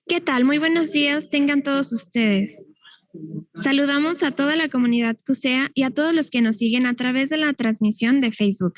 ¿Qué tal? Muy buenos días, tengan todos ustedes. Saludamos a toda la comunidad CUSEA y a todos los que nos siguen a través de la transmisión de Facebook.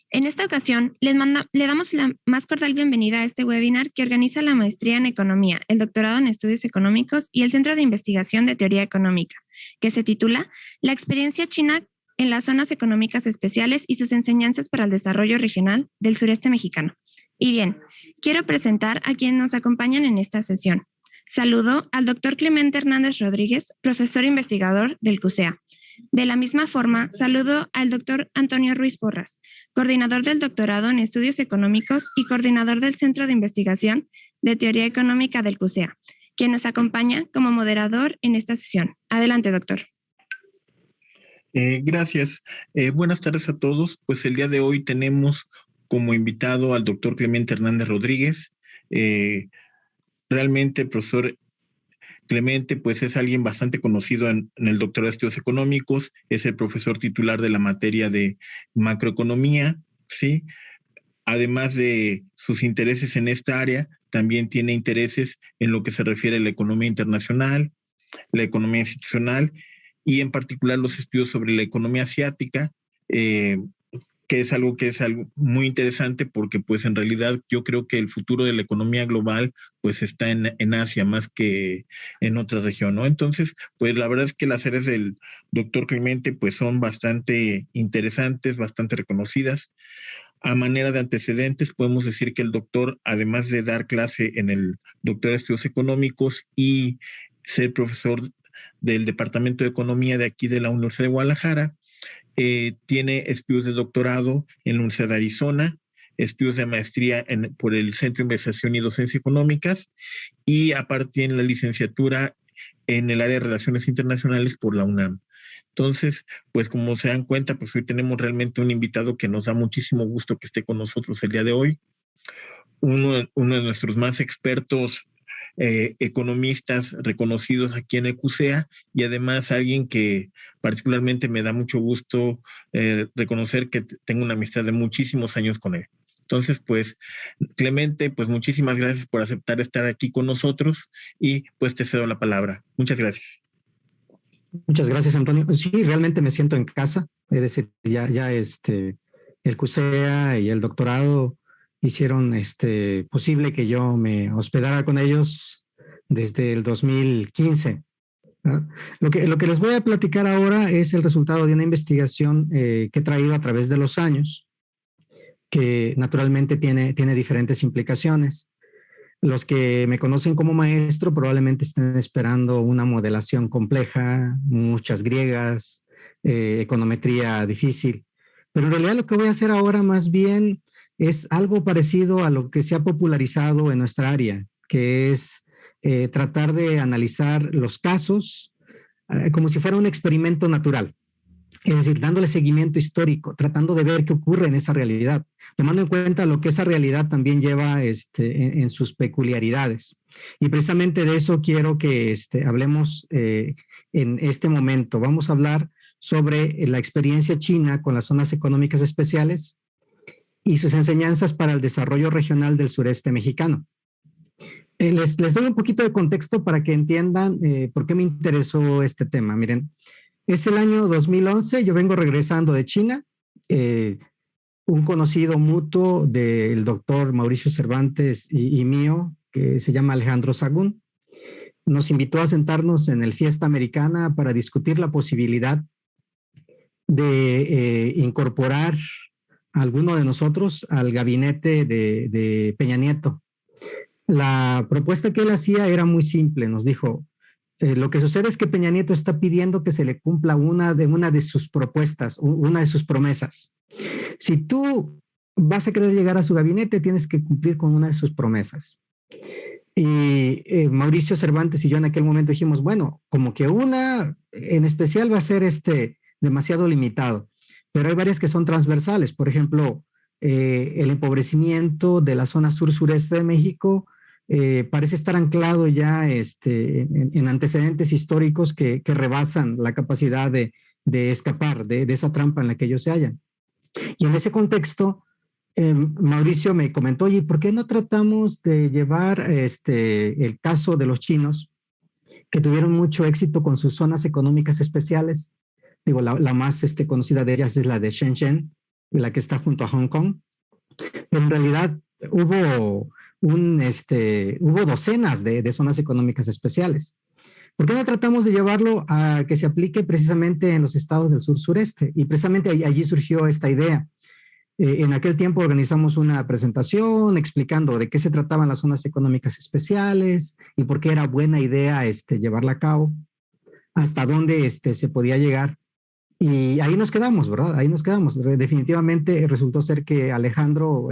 En esta ocasión, le damos la más cordial bienvenida a este webinar que organiza la Maestría en Economía, el Doctorado en Estudios Económicos y el Centro de Investigación de Teoría Económica, que se titula La experiencia china en las zonas económicas especiales y sus enseñanzas para el desarrollo regional del sureste mexicano. Y bien, quiero presentar a quienes nos acompañan en esta sesión. Saludo al doctor Clemente Hernández Rodríguez, profesor investigador del CUSEA. De la misma forma, saludo al doctor Antonio Ruiz Porras, coordinador del doctorado en Estudios Económicos y coordinador del Centro de Investigación de Teoría Económica del CUSEA, quien nos acompaña como moderador en esta sesión. Adelante, doctor. Gracias. Buenas tardes a todos. Pues el día de hoy tenemos como invitado al doctor Clemente Hernández Rodríguez. Realmente el profesor Clemente pues es alguien bastante conocido en el doctorado de estudios económicos, es el profesor titular de la materia de macroeconomía, ¿sí? Además de sus intereses en esta área, también tiene intereses en lo que se refiere a la economía internacional, la economía institucional y en particular los estudios sobre la economía asiática, que es algo muy interesante porque pues en realidad yo creo que el futuro de la economía global pues está en Asia más que en otra región, ¿no? Entonces, pues la verdad es que las áreas del doctor Clemente pues son bastante interesantes, bastante reconocidas. A manera de antecedentes, podemos decir que el doctor, además de dar clase en el doctorado de estudios económicos y ser profesor del Departamento de Economía de aquí de la Universidad de Guadalajara, tiene estudios de doctorado en la Universidad de Arizona, estudios de maestría por el Centro de Investigación y Docencia Económicas y aparte tiene la licenciatura en el área de Relaciones Internacionales por la UNAM. Entonces, pues como se dan cuenta, pues hoy tenemos realmente un invitado que nos da muchísimo gusto que esté con nosotros el día de hoy. Uno de nuestros más expertos economistas reconocidos aquí en el CUSEA y además alguien que particularmente me da mucho gusto reconocer que tengo una amistad de muchísimos años con él. Entonces, pues, Clemente, pues muchísimas gracias por aceptar estar aquí con nosotros y pues te cedo la palabra. Muchas gracias. Muchas gracias, Antonio. Sí, realmente me siento en casa. Es decir, el CUSEA y el doctorado hicieron posible que yo me hospedara con ellos desde el 2015. ¿Verdad? Lo que les voy a platicar ahora es el resultado de una investigación que he traído a través de los años, que naturalmente tiene diferentes implicaciones. Los que me conocen como maestro probablemente estén esperando una modelación compleja, muchas griegas, econometría difícil. Pero en realidad lo que voy a hacer ahora más bien es algo parecido a lo que se ha popularizado en nuestra área, que es tratar de analizar los casos como si fuera un experimento natural. Es decir, dándole seguimiento histórico, tratando de ver qué ocurre en esa realidad, tomando en cuenta lo que esa realidad también lleva en sus peculiaridades. Y precisamente de eso quiero que hablemos en este momento. Vamos a hablar sobre la experiencia china con las zonas económicas especiales y sus enseñanzas para el desarrollo regional del sureste mexicano. Les doy un poquito de contexto para que entiendan por qué me interesó este tema. Miren, es el año 2011, yo vengo regresando de China, un conocido mutuo del doctor Mauricio Cervantes y mío, que se llama Alejandro Sagún, nos invitó a sentarnos en el Fiesta Americana para discutir la posibilidad de incorporar a alguno de nosotros al gabinete de Peña Nieto. La propuesta que él hacía era muy simple, nos dijo, lo que sucede es que Peña Nieto está pidiendo que se le cumpla una de sus propuestas, una de sus promesas. Si tú vas a querer llegar a su gabinete, tienes que cumplir con una de sus promesas. Y Mauricio Cervantes y yo en aquel momento dijimos, bueno, como que una en especial va a ser demasiado limitado, pero hay varias que son transversales. Por ejemplo, el empobrecimiento de la zona sur-sureste de México parece estar anclado ya en antecedentes históricos que rebasan la capacidad de escapar de esa trampa en la que ellos se hallan. Y en ese contexto, Mauricio me comentó, oye, ¿por qué no tratamos de llevar el caso de los chinos que tuvieron mucho éxito con sus zonas económicas especiales? Digo, la más conocida de ellas es la de Shenzhen, la que está junto a Hong Kong. Pero en realidad hubo docenas de zonas económicas especiales. ¿Por qué no tratamos de llevarlo a que se aplique precisamente en los estados del sur-sureste? Y precisamente allí surgió esta idea. En aquel tiempo organizamos una presentación explicando de qué se trataban las zonas económicas especiales y por qué era buena idea llevarla a cabo, hasta dónde se podía llegar. Y ahí nos quedamos, ¿verdad? Ahí nos quedamos. Definitivamente resultó ser que Alejandro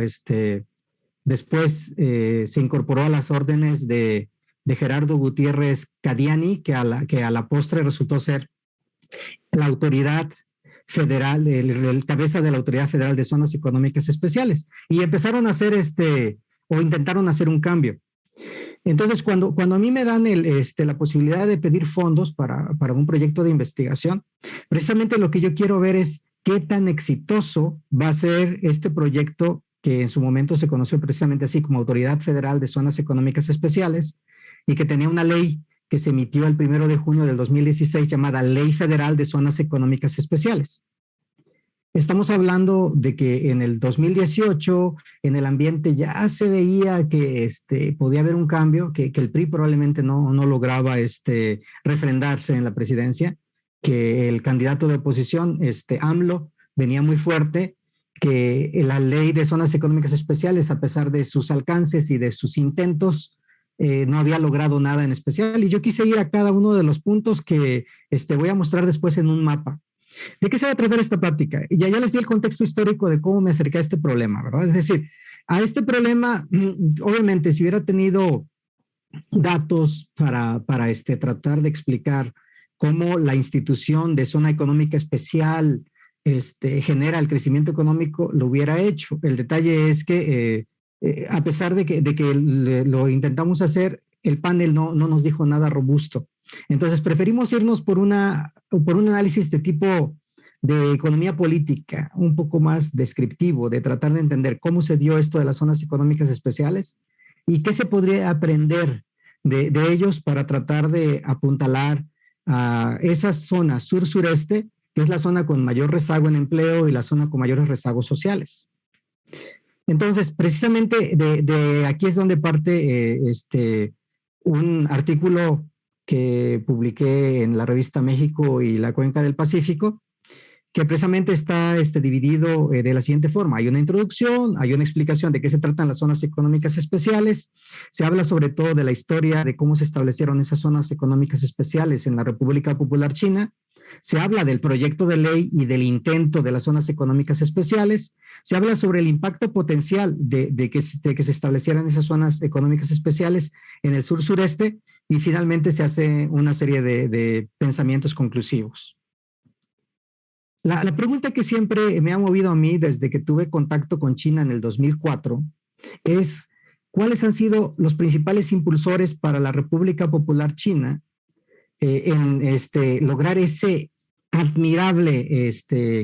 después se incorporó a las órdenes de Gerardo Gutiérrez Cadiani, que a la postre resultó ser la autoridad federal, el cabeza de la Autoridad Federal de Zonas Económicas Especiales. Y empezaron a hacer o intentaron hacer un cambio. Entonces, cuando a mí me dan la posibilidad de pedir fondos para un proyecto de investigación, precisamente lo que yo quiero ver es qué tan exitoso va a ser este proyecto que en su momento se conoció precisamente así como Autoridad Federal de Zonas Económicas Especiales y que tenía una ley que se emitió el 1 de junio del 2016 llamada Ley Federal de Zonas Económicas Especiales. Estamos hablando de que en el 2018 en el ambiente ya se veía que podía haber un cambio, que el PRI probablemente no lograba refrendarse en la presidencia, que el candidato de oposición, AMLO, venía muy fuerte, que la ley de zonas económicas especiales, a pesar de sus alcances y de sus intentos, no había logrado nada en especial. Y yo quise ir a cada uno de los puntos que voy a mostrar después en un mapa. ¿De qué se va a tratar esta plática? Ya les di el contexto histórico de cómo me acerqué a este problema, ¿verdad? Es decir, a este problema, obviamente, si hubiera tenido datos para tratar de explicar cómo la institución de zona económica especial genera el crecimiento económico, lo hubiera hecho. El detalle es que a pesar de que lo intentamos hacer, el panel no nos dijo nada robusto. Entonces preferimos irnos por un análisis de tipo de economía política, un poco más descriptivo, de tratar de entender cómo se dio esto de las zonas económicas especiales y qué se podría aprender de ellos para tratar de apuntalar a esa zona sur-sureste, que es la zona con mayor rezago en empleo y la zona con mayores rezagos sociales. Entonces, precisamente de aquí es donde parte un artículo que publiqué en la revista México y la Cuenca del Pacífico, que precisamente está dividido de la siguiente forma. Hay una introducción, hay una explicación de qué se tratan las zonas económicas especiales, se habla sobre todo de la historia de cómo se establecieron esas zonas económicas especiales en la República Popular China, se habla del proyecto de ley y del intento de las zonas económicas especiales, se habla sobre el impacto potencial de que se establecieran esas zonas económicas especiales en el sur-sureste y finalmente se hace una serie de pensamientos conclusivos. La pregunta que siempre me ha movido a mí desde que tuve contacto con China en el 2004 es ¿cuáles han sido los principales impulsores para la República Popular China en lograr ese admirable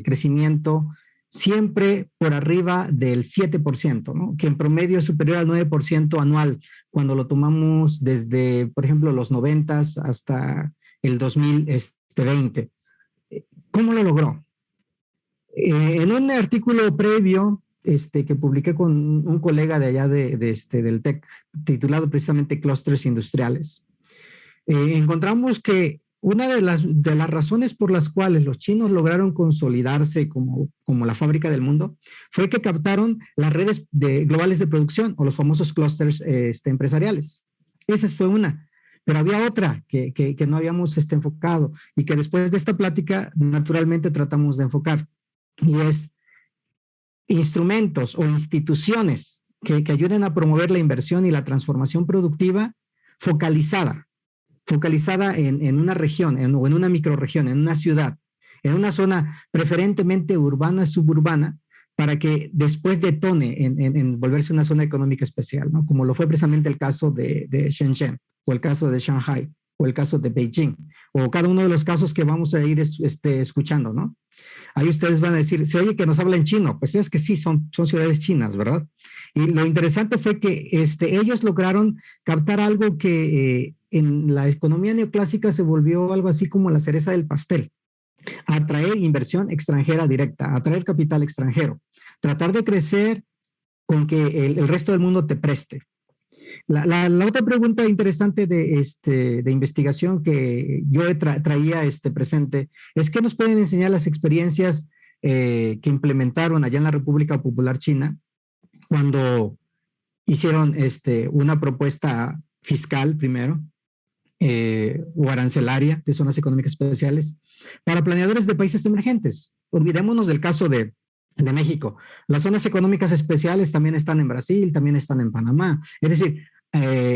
crecimiento siempre por arriba del 7%, ¿no? Que en promedio es superior al 9% anual cuando lo tomamos desde, por ejemplo, los 90s hasta el 2020? ¿Cómo lo logró? En un artículo previo que publiqué con un colega de allá del TEC, titulado precisamente Clústeres Industriales, encontramos que una de las razones por las cuales los chinos lograron consolidarse como la fábrica del mundo fue que captaron las redes globales de producción o los famosos clústeres empresariales. Esa fue una. Pero había otra que no habíamos enfocado y que después de esta plática naturalmente tratamos de enfocar, y es instrumentos o instituciones que ayuden a promover la inversión y la transformación productiva focalizada en una región o en una microrregión, en una ciudad, en una zona preferentemente urbana, suburbana, para que después detone en volverse una zona económica especial, ¿no? Como lo fue precisamente el caso de Shenzhen, o el caso de Shanghai, o el caso de Beijing, o cada uno de los casos que vamos a ir escuchando, ¿no? Ahí ustedes van a decir, se oye que nos habla en chino, pues es que sí, son ciudades chinas, ¿verdad? Y lo interesante fue que ellos lograron captar algo que en la economía neoclásica se volvió algo así como la cereza del pastel: atraer inversión extranjera directa, atraer capital extranjero, tratar de crecer con que el resto del mundo te preste. La otra pregunta interesante de investigación que yo traía presente es qué nos pueden enseñar las experiencias que implementaron allá en la República Popular China cuando hicieron una propuesta fiscal primero o arancelaria de zonas económicas especiales para planeadores de países emergentes. Olvidémonos del caso de México. Las zonas económicas especiales también están en Brasil, también están en Panamá. Es decir,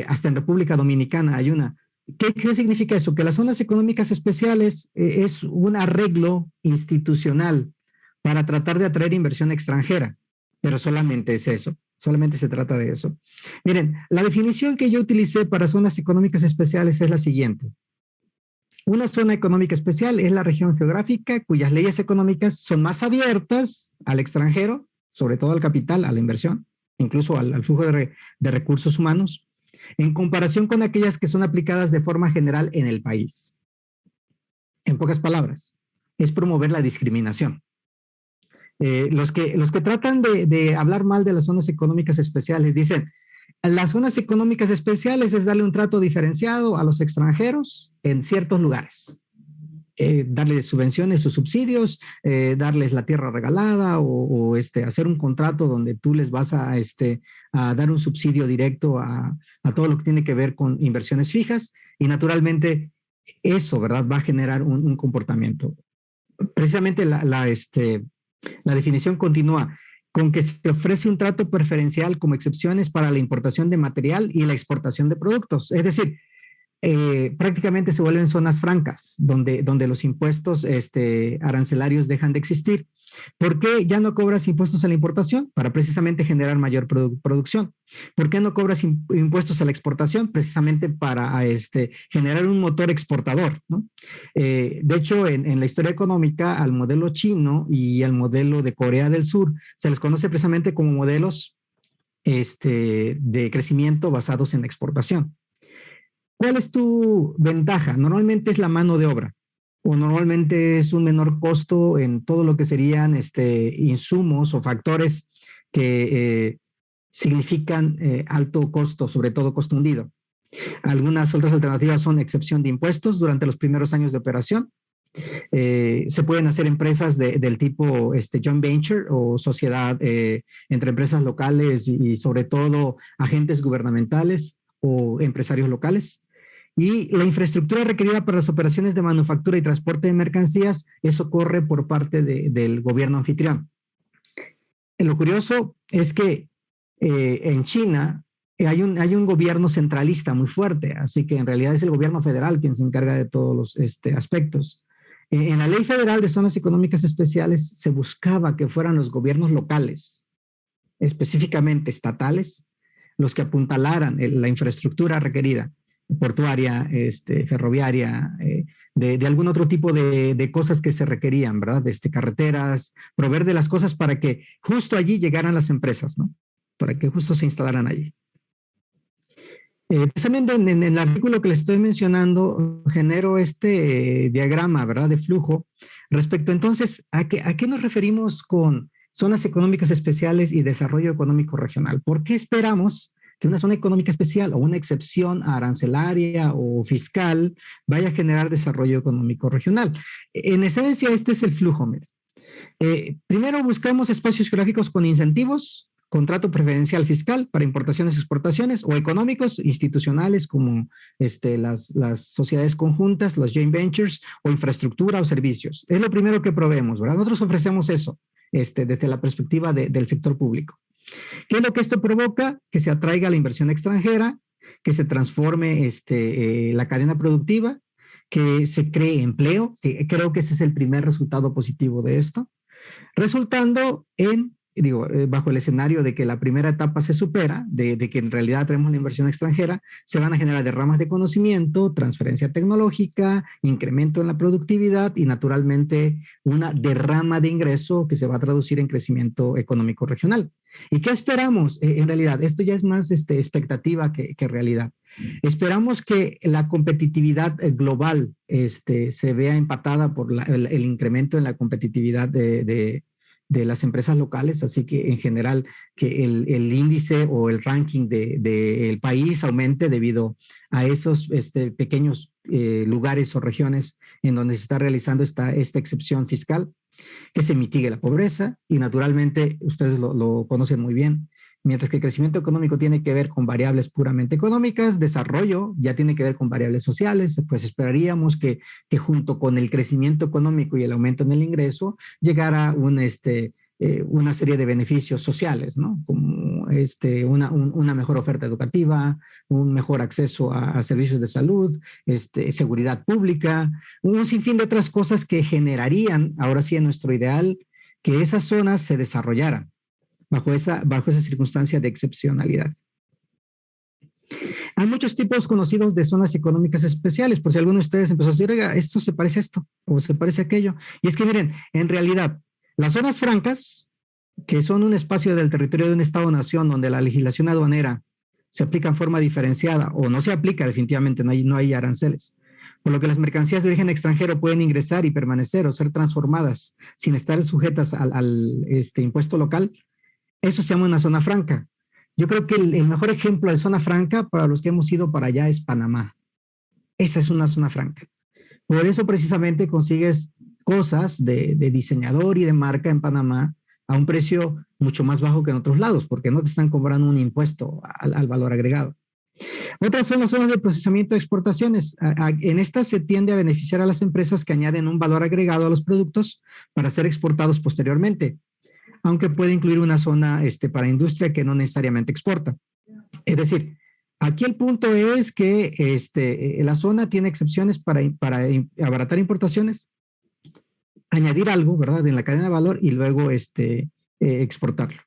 hasta en República Dominicana hay una. ¿Qué significa eso? Que las zonas económicas especiales es un arreglo institucional para tratar de atraer inversión extranjera, pero solamente es eso, solamente se trata de eso. Miren, la definición que yo utilicé para zonas económicas especiales es la siguiente. Una zona económica especial es la región geográfica cuyas leyes económicas son más abiertas al extranjero, sobre todo al capital, a la inversión, incluso al flujo de recursos humanos, en comparación con aquellas que son aplicadas de forma general en el país. En pocas palabras, es promover la discriminación. Los que tratan de hablar mal de las zonas económicas especiales dicen, las zonas económicas especiales es darle un trato diferenciado a los extranjeros en ciertos lugares. Darles subvenciones o subsidios, darles la tierra regalada o hacer un contrato donde tú les vas a dar un subsidio directo a todo lo que tiene que ver con inversiones fijas y naturalmente eso, ¿verdad?, va a generar un comportamiento. Precisamente la definición continúa con que se ofrece un trato preferencial como excepciones para la importación de material y la exportación de productos. Es decir, prácticamente se vuelven zonas francas, donde los impuestos arancelarios dejan de existir. ¿Por qué ya no cobras impuestos a la importación? Para precisamente generar mayor producción. ¿Por qué no cobras impuestos a la exportación? Precisamente para generar un motor exportador, ¿no? De hecho, en la historia económica, al modelo chino y al modelo de Corea del Sur se les conoce precisamente como modelos de crecimiento basados en la exportación. ¿Cuál es tu ventaja? Normalmente es la mano de obra o normalmente es un menor costo en todo lo que serían insumos o factores que significan alto costo, sobre todo costo hundido. Algunas otras alternativas son excepción de impuestos durante los primeros años de operación. Se pueden hacer empresas del tipo joint venture o sociedad entre empresas locales y sobre todo agentes gubernamentales o empresarios locales. Y la infraestructura requerida para las operaciones de manufactura y transporte de mercancías, eso corre por parte del gobierno anfitrión. Lo curioso es que en China hay un gobierno centralista muy fuerte, así que en realidad es el gobierno federal quien se encarga de todos los aspectos. En la Ley Federal de Zonas Económicas Especiales se buscaba que fueran los gobiernos locales, específicamente estatales, los que apuntalaran la infraestructura requerida, portuaria, ferroviaria, de algún otro tipo de cosas que se requerían, ¿verdad? Carreteras, proveer de las cosas para que justo allí llegaran las empresas, ¿no? Para que justo se instalaran allí. Precisamente en el artículo que les estoy mencionando, genero diagrama, ¿verdad?, de flujo. Respecto entonces, ¿a qué nos referimos con zonas económicas especiales y desarrollo económico regional? ¿Por qué esperamos que una zona económica especial o una excepción arancelaria o fiscal vaya a generar desarrollo económico regional? En esencia, este es el flujo. Mira. Primero buscamos espacios geográficos con incentivos, contrato preferencial fiscal para importaciones y exportaciones, o económicos, institucionales, como las sociedades conjuntas, los joint ventures, o infraestructura o servicios. Es lo primero que proveemos, ¿verdad? Nosotros ofrecemos eso desde la perspectiva del sector público. ¿Qué es lo que esto provoca? Que se atraiga la inversión extranjera, que se transforme la cadena productiva, que se cree empleo, que creo que ese es el primer resultado positivo de esto, resultando en bajo el escenario de que la primera etapa se supera, de que en realidad tenemos la inversión extranjera, se van a generar derramas de conocimiento, transferencia tecnológica, incremento en la productividad y naturalmente una derrama de ingreso que se va a traducir en crecimiento económico regional. ¿Y qué esperamos? En realidad, esto ya es más expectativa que realidad. Esperamos que la competitividad global se vea empatada por el incremento en la competitividad de las empresas locales, así que en general que el índice o el ranking del país aumente debido a esos pequeños lugares o regiones en donde se está realizando esta excepción fiscal, que se mitigue la pobreza y naturalmente ustedes lo conocen muy bien. Mientras que el crecimiento económico tiene que ver con variables puramente económicas, desarrollo ya tiene que ver con variables sociales, pues esperaríamos que junto con el crecimiento económico y el aumento en el ingreso llegara una serie de beneficios sociales, ¿no? Como una mejor oferta educativa, un mejor acceso a servicios de salud, seguridad pública, un sinfín de otras cosas que generarían, ahora sí en nuestro ideal, que esas zonas se desarrollaran bajo esa circunstancia de excepcionalidad. Hay muchos tipos conocidos de zonas económicas especiales, por si alguno de ustedes empezó a decir, oiga, esto se parece a esto, o se parece a aquello. Y es que miren, en realidad, las zonas francas, que son un espacio del territorio de un Estado-nación donde la legislación aduanera se aplica en forma diferenciada, o no se aplica definitivamente, no hay aranceles, por lo que las mercancías de origen extranjero pueden ingresar y permanecer o ser transformadas sin estar sujetas al impuesto local. Eso se llama una zona franca. Yo creo que el mejor ejemplo de zona franca para los que hemos ido para allá es Panamá. Esa es una zona franca. Por eso precisamente consigues cosas de diseñador y de marca en Panamá a un precio mucho más bajo que en otros lados, porque no te están cobrando un impuesto al valor agregado. Otras son las zonas de procesamiento de exportaciones. En estas se tiende a beneficiar a las empresas que añaden un valor agregado a los productos para ser exportados posteriormente, aunque puede incluir una zona para industria que no necesariamente exporta. Es decir, aquí el punto es que la zona tiene excepciones para abaratar importaciones, añadir algo, ¿verdad?, en la cadena de valor y luego exportarlo.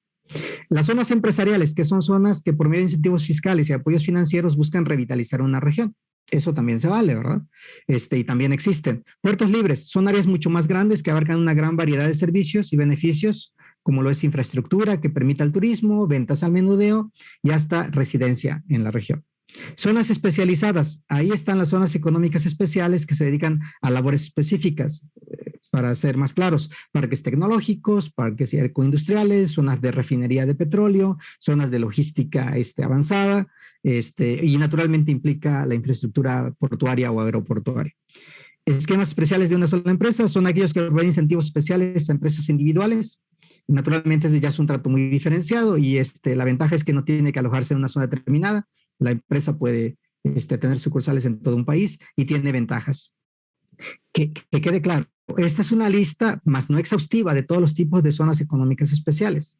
Las zonas empresariales, que son zonas que por medio de incentivos fiscales y apoyos financieros buscan revitalizar una región. Eso también se vale, ¿verdad? Y también existen. Puertos libres son áreas mucho más grandes que abarcan una gran variedad de servicios y beneficios, como lo es infraestructura que permita el turismo, ventas al menudeo y hasta residencia en la región. Zonas especializadas, ahí están las zonas económicas especiales que se dedican a labores específicas, para ser más claros, parques tecnológicos, parques ecoindustriales, zonas de refinería de petróleo, zonas de logística avanzada, y naturalmente implica la infraestructura portuaria o aeroportuaria. Esquemas especiales de una sola empresa son aquellos que proveen incentivos especiales a empresas individuales. Naturalmente ya es un trato muy diferenciado y la ventaja es que no tiene que alojarse en una zona determinada. La empresa puede tener sucursales en todo un país y tiene ventajas. Que quede claro, esta es una lista más no exhaustiva de todos los tipos de zonas económicas especiales.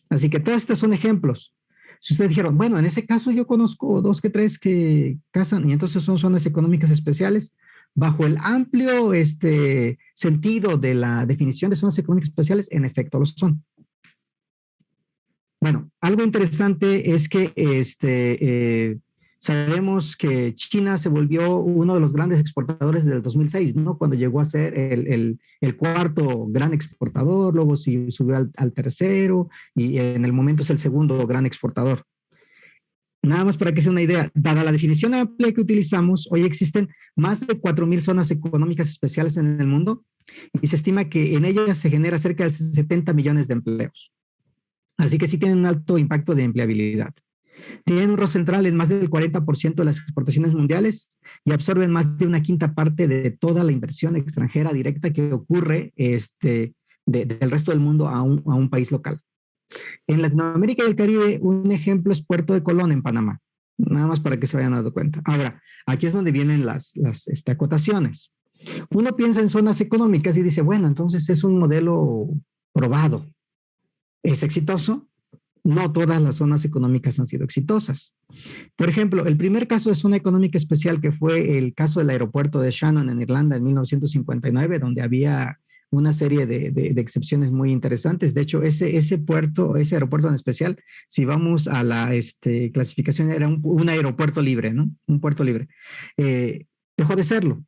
Así que todas estas son ejemplos. Si ustedes dijeron, bueno, en ese caso yo conozco 2 que 3 que casan y entonces son zonas económicas especiales, bajo el amplio sentido de la definición de zonas económicas especiales, en efecto lo son. Bueno, algo interesante es que sabemos que China se volvió uno de los grandes exportadores desde el 2006, ¿no? Cuando llegó a ser el cuarto gran exportador, luego subió al tercero y en el momento es el segundo gran exportador. Nada más para que sea una idea, dada la definición amplia que utilizamos, hoy existen más de 4,000 zonas económicas especiales en el mundo y se estima que en ellas se genera cerca de 70 millones de empleos. Así que sí tienen un alto impacto de empleabilidad. Tienen un rol central en más del 40% de las exportaciones mundiales y absorben más de una quinta parte de toda la inversión extranjera directa que ocurre del resto del mundo a un país local. En Latinoamérica y el Caribe, un ejemplo es Puerto de Colón en Panamá, nada más para que se vayan dando cuenta. Ahora, aquí es donde vienen las acotaciones. Uno piensa en zonas económicas y dice, bueno, entonces es un modelo probado. ¿Es exitoso? No todas las zonas económicas han sido exitosas. Por ejemplo, el primer caso de zona económica especial, que fue el caso del aeropuerto de Shannon en Irlanda en 1959, donde había una serie de excepciones muy interesantes. De hecho, ese aeropuerto en especial, si vamos a la clasificación, era un aeropuerto libre, ¿no? Un puerto libre. Dejó de serlo.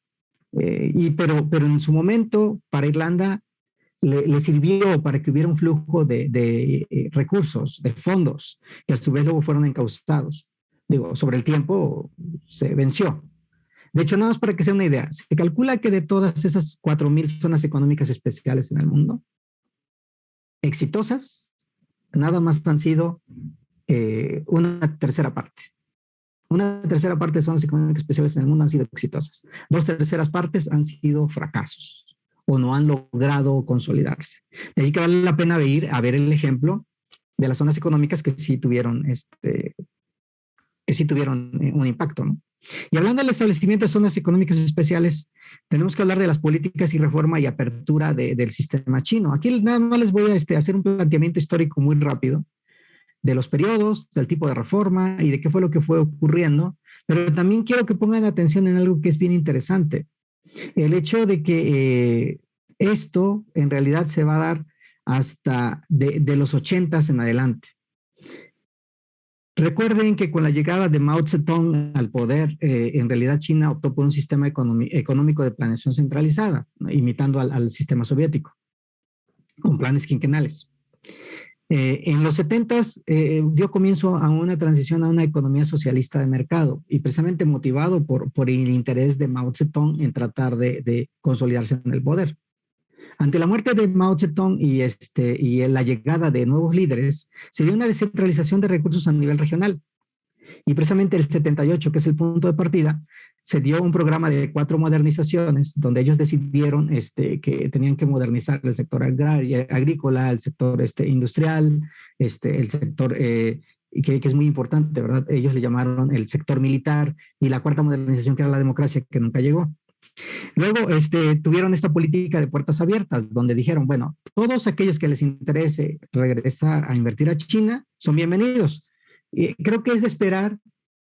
Pero en su momento, para Irlanda, le sirvió para que hubiera un flujo de recursos, de fondos, que a su vez luego fueron encausados. Digo, sobre el tiempo se venció. De hecho, nada más para que sea una idea, se calcula que de todas esas 4,000 zonas económicas especiales en el mundo, exitosas, nada más han sido una tercera parte. Una tercera parte de zonas económicas especiales en el mundo han sido exitosas. 2/3 partes han sido fracasos o no han logrado consolidarse. De ahí que vale la pena ir a ver el ejemplo de las zonas económicas que sí tuvieron un impacto, ¿no? Y hablando del establecimiento de zonas económicas especiales, tenemos que hablar de las políticas y reforma y apertura del sistema chino. Aquí nada más les voy a hacer un planteamiento histórico muy rápido de los periodos, del tipo de reforma y de qué fue lo que fue ocurriendo, pero también quiero que pongan atención en algo que es bien interesante. El hecho de que esto en realidad se va a dar hasta de los 80s en adelante. Recuerden que con la llegada de Mao Zedong al poder, en realidad China optó por un sistema económico de planeación centralizada, ¿no? Imitando al sistema soviético, con planes quinquenales. En los 70s dio comienzo a una transición a una economía socialista de mercado y precisamente motivado por el interés de Mao Zedong en tratar de consolidarse en el poder. Ante la muerte de Mao Zedong y la llegada de nuevos líderes, se dio una descentralización de recursos a nivel regional. Y precisamente el 78, que es el punto de partida, se dio un programa de 4 modernizaciones, donde ellos decidieron que tenían que modernizar el sector agrícola, el sector industrial, el sector que es muy importante, ¿verdad? Ellos le llamaron el sector militar, y la 4ª modernización, que era la democracia, que nunca llegó. Luego tuvieron esta política de puertas abiertas, donde dijeron, bueno, todos aquellos que les interese regresar a invertir a China son bienvenidos. Creo que es de esperar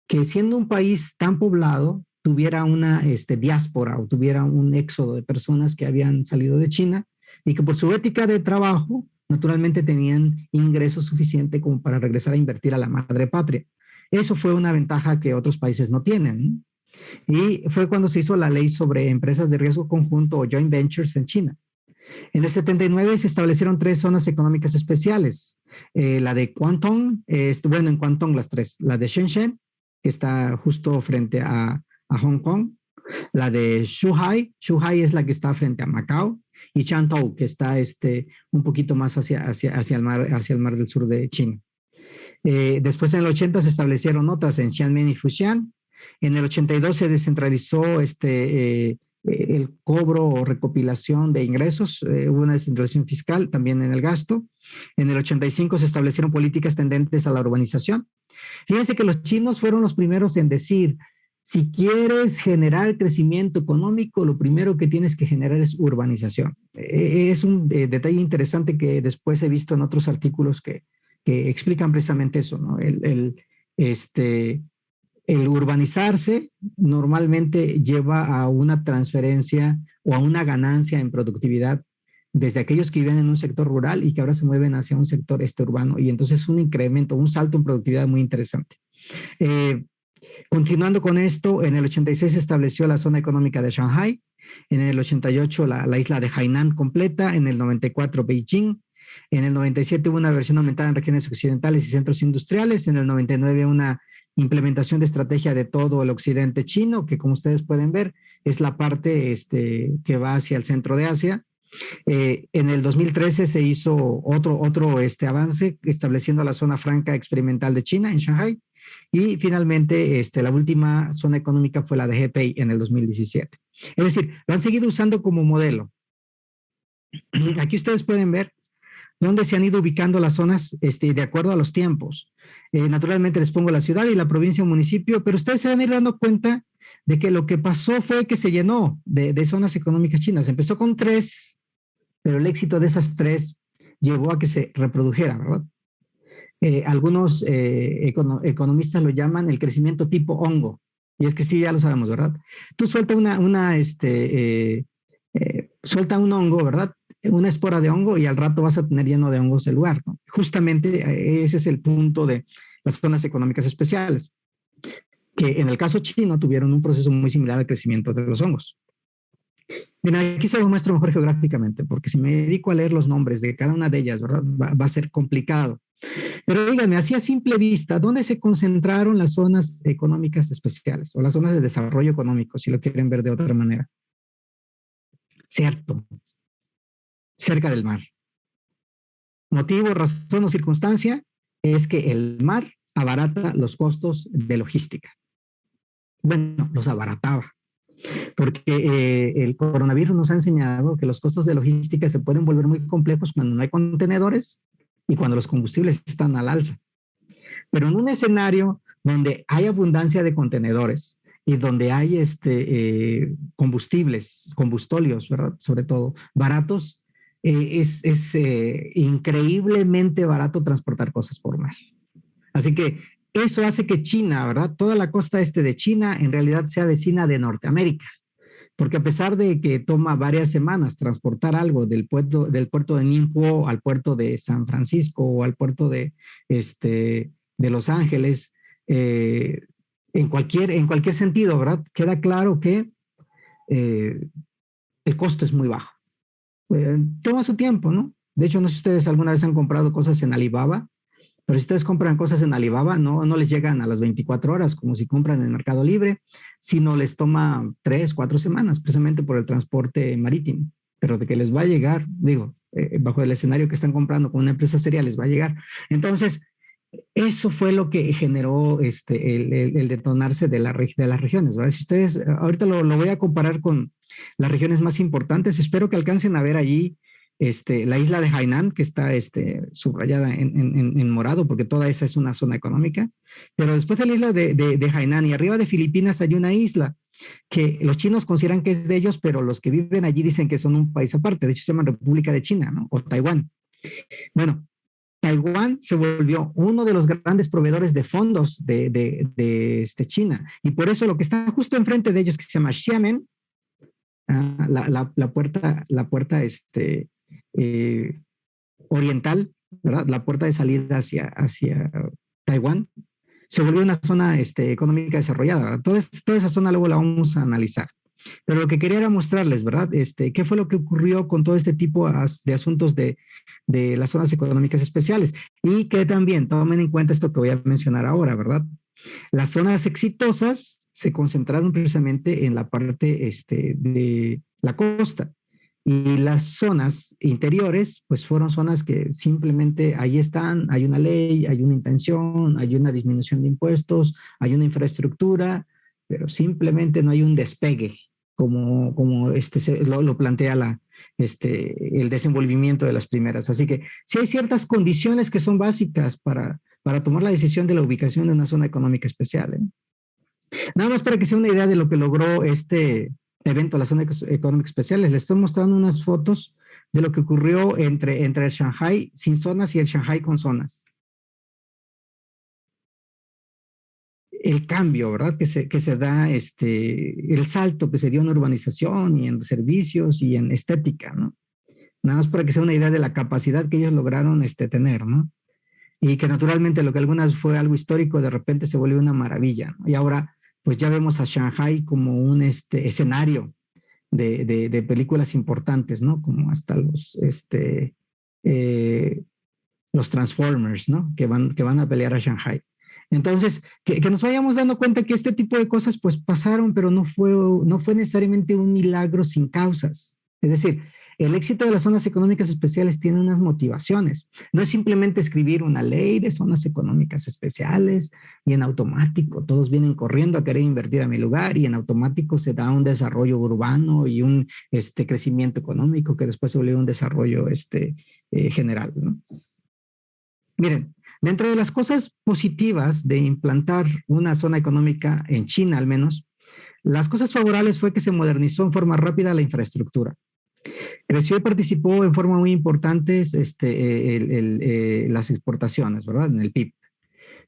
que, siendo un país tan poblado, tuviera una diáspora o tuviera un éxodo de personas que habían salido de China y que por su ética de trabajo naturalmente tenían ingresos suficientes como para regresar a invertir a la madre patria. Eso fue una ventaja que otros países no tienen. Y fue cuando se hizo la ley sobre empresas de riesgo conjunto o joint ventures en China. En el 79 se establecieron 3 zonas económicas especiales. La de Guangdong, en Guangdong las 3. La de Shenzhen, que está justo frente a Hong Kong. La de Zhuhai es la que está frente a Macao. Y Shantou, que está un poquito más hacia el mar del sur de China. Después en el 80 se establecieron otras en Xiamen y Fujian. En el 82 se descentralizó el cobro o recopilación de ingresos, hubo una descentralización fiscal también en el gasto. En el 85 se establecieron políticas tendentes a la urbanización. Fíjense que los chinos fueron los primeros en decir, si quieres generar crecimiento económico, lo primero que tienes que generar es urbanización. Es un detalle interesante que después he visto en otros artículos que explican precisamente eso, ¿no? El urbanizarse normalmente lleva a una transferencia o a una ganancia en productividad desde aquellos que viven en un sector rural y que ahora se mueven hacia un sector urbano, y entonces un incremento, un salto en productividad muy interesante. Continuando con esto, en el 86 se estableció la zona económica de Shanghai, en el 88 la isla de Hainan completa, en el 94 Beijing, en el 97 hubo una versión aumentada en regiones occidentales y centros industriales, en el 99 una implementación de estrategia de todo el occidente chino, que como ustedes pueden ver es la parte que va hacia el centro de Asia. En el 2013 se hizo otro avance estableciendo la zona franca experimental de China en Shanghai, y finalmente la última zona económica fue la de Hebei en el 2017. Es decir, lo han seguido usando como modelo. Aquí ustedes pueden ver dónde se han ido ubicando las zonas de acuerdo a los tiempos. Naturalmente les pongo la ciudad y la provincia o municipio, pero ustedes se van a ir dando cuenta de que lo que pasó fue que se llenó de zonas económicas chinas. Empezó con 3, pero el éxito de esas 3 llevó a que se reprodujera, ¿verdad? Algunos economistas lo llaman el crecimiento tipo hongo, y es que sí, ya lo sabemos, ¿verdad? Tú sueltas suelta un hongo, ¿verdad? Una espora de hongo y al rato vas a tener lleno de hongos el lugar, ¿no? Justamente ese es el punto de las zonas económicas especiales, que en el caso chino tuvieron un proceso muy similar al crecimiento de los hongos. Bien, aquí se lo muestro mejor geográficamente, porque si me dedico a leer los nombres de cada una de ellas, ¿verdad? Va a ser complicado. Pero díganme, así a simple vista, ¿dónde se concentraron las zonas económicas especiales o las zonas de desarrollo económico, si lo quieren ver de otra manera? Cierto, cerca del mar. Motivo, razón o circunstancia es que el mar abarata los costos de logística. Bueno, los abarataba, porque el coronavirus nos ha enseñado que los costos de logística se pueden volver muy complejos cuando no hay contenedores y cuando los combustibles están al alza. Pero en un escenario donde hay abundancia de contenedores y donde hay combustóleos, ¿verdad? Sobre todo, baratos, es increíblemente barato transportar cosas por mar. Así que eso hace que China, ¿verdad? Toda la costa este de China en realidad sea vecina de Norteamérica. Porque a pesar de que toma varias semanas transportar algo del puerto de Ningbo al puerto de San Francisco o al puerto de Los Ángeles, en cualquier sentido, ¿verdad? Queda claro que el costo es muy bajo. Toma su tiempo, ¿no? De hecho, no sé si ustedes alguna vez han comprado cosas en Alibaba, pero si ustedes compran cosas en Alibaba, no les llegan a las 24 horas, como si compran en Mercado Libre, sino les toma 3, 4 semanas, precisamente por el transporte marítimo. Pero de que les va a llegar, digo, bajo el escenario que están comprando con una empresa seria, les va a llegar. Entonces, eso fue lo que generó el detonarse de las regiones, ¿verdad? Si ustedes, ahorita lo voy a comparar con las regiones más importantes, espero que alcancen a ver allí la isla de Hainan, que está subrayada en morado, porque toda esa es una zona económica, pero después de la isla de Hainan y arriba de Filipinas hay una isla que los chinos consideran que es de ellos, pero los que viven allí dicen que son un país aparte, de hecho se llaman República de China, ¿no? O Taiwán. Bueno, Taiwán se volvió uno de los grandes proveedores de fondos de China, y por eso lo que está justo enfrente de ellos, que se llama Xiamen, la puerta oriental, ¿verdad? La puerta de salida hacia Taiwán, se volvió una zona económica desarrollada, ¿verdad? Toda esa zona luego la vamos a analizar. Pero lo que quería era mostrarles, ¿verdad? ¿Qué fue lo que ocurrió con todo este tipo de asuntos de las zonas económicas especiales? Y que también tomen en cuenta esto que voy a mencionar ahora, ¿verdad? Las zonas exitosas se concentraron precisamente en la parte de la costa. Y las zonas interiores, pues fueron zonas que simplemente ahí están, hay una ley, hay una intención, hay una disminución de impuestos, hay una infraestructura, pero simplemente no hay un despegue como lo plantea el desenvolvimiento de las primeras. Así que sí hay ciertas condiciones que son básicas para tomar la decisión de la ubicación de una zona económica especial, ¿eh? Nada más para que sea una idea de lo que logró este evento, la zona económica especial, les estoy mostrando unas fotos de lo que ocurrió entre el Shanghai sin zonas y el Shanghai con zonas. El cambio, ¿verdad? Que se da, el salto que se dio en urbanización y en servicios y en estética, ¿no? Nada más para que sea una idea de la capacidad que ellos lograron tener, ¿no? Y que naturalmente lo que algunas fue algo histórico, de repente se volvió una maravilla, ¿no? Y ahora, pues ya vemos a Shanghai como un escenario de películas importantes, ¿no? Como hasta los Transformers, ¿no? Que van a pelear a Shanghai. Entonces, que nos vayamos dando cuenta que este tipo de cosas pues pasaron, pero no fue necesariamente un milagro sin causas. Es decir, el éxito de las zonas económicas especiales tiene unas motivaciones. No es simplemente escribir una ley de zonas económicas especiales y en automático todos vienen corriendo a querer invertir a mi lugar y en automático se da un desarrollo urbano y un crecimiento económico que después se vuelve un desarrollo general, ¿no? Miren, dentro de las cosas positivas de implantar una zona económica en China al menos, las cosas favorables fue que se modernizó en forma rápida la infraestructura. Creció y participó en forma muy importante las exportaciones, ¿verdad? En el PIB.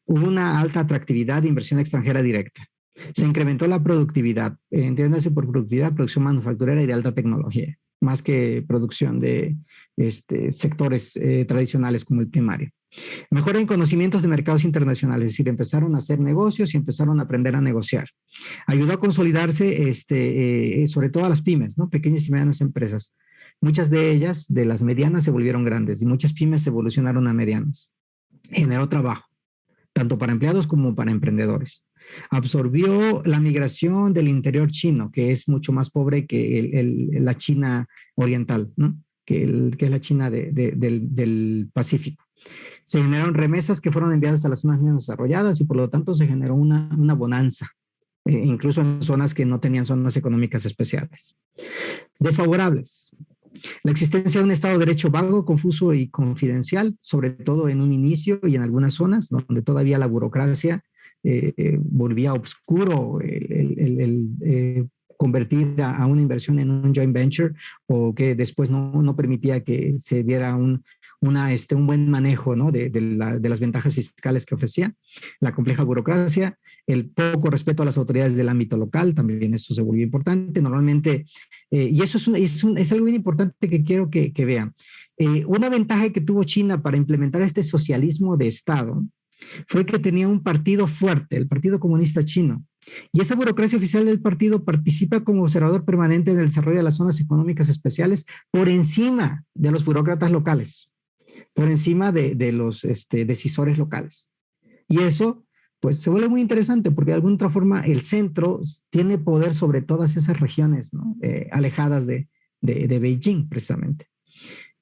Hubo una alta atractividad de inversión extranjera directa. Se incrementó la productividad, entiéndase por productividad, producción manufacturera y de alta tecnología. más que producción de sectores tradicionales como el primario. Mejora en conocimientos de mercados internacionales, es decir, empezaron a hacer negocios y empezaron a aprender a negociar. Ayudó a consolidarse, sobre todo a las pymes, ¿no? Pequeñas y medianas empresas. Muchas de ellas, de las medianas, se volvieron grandes y muchas pymes evolucionaron a medianas. Generó trabajo, tanto para empleados como para emprendedores. Absorbió la migración del interior chino, que es mucho más pobre que la China oriental, ¿no? que es la China del Pacífico. Se generaron remesas que fueron enviadas a las zonas menos desarrolladas y por lo tanto se generó una bonanza, incluso en zonas que no tenían zonas económicas especiales. Desfavorables. La existencia de un Estado de Derecho vago, confuso y confidencial, sobre todo en un inicio y en algunas zonas donde todavía la burocracia volvía obscuro convertir a una inversión en un joint venture o que después no permitía que se diera un buen manejo, ¿no? de las ventajas fiscales que ofrecía, la compleja burocracia, el poco respeto a las autoridades del ámbito local, también eso se volvió importante. Normalmente, y eso es algo bien importante que quiero que vean. Una ventaja que tuvo China para implementar este socialismo de Estado fue que tenía un partido fuerte, el Partido Comunista Chino, y esa burocracia oficial del partido participa como observador permanente en el desarrollo de las zonas económicas especiales por encima de los burócratas locales, por encima de los decisores locales. Y eso, pues, se vuelve muy interesante porque de alguna otra forma el centro tiene poder sobre todas esas regiones, ¿no? Alejadas de Beijing, precisamente.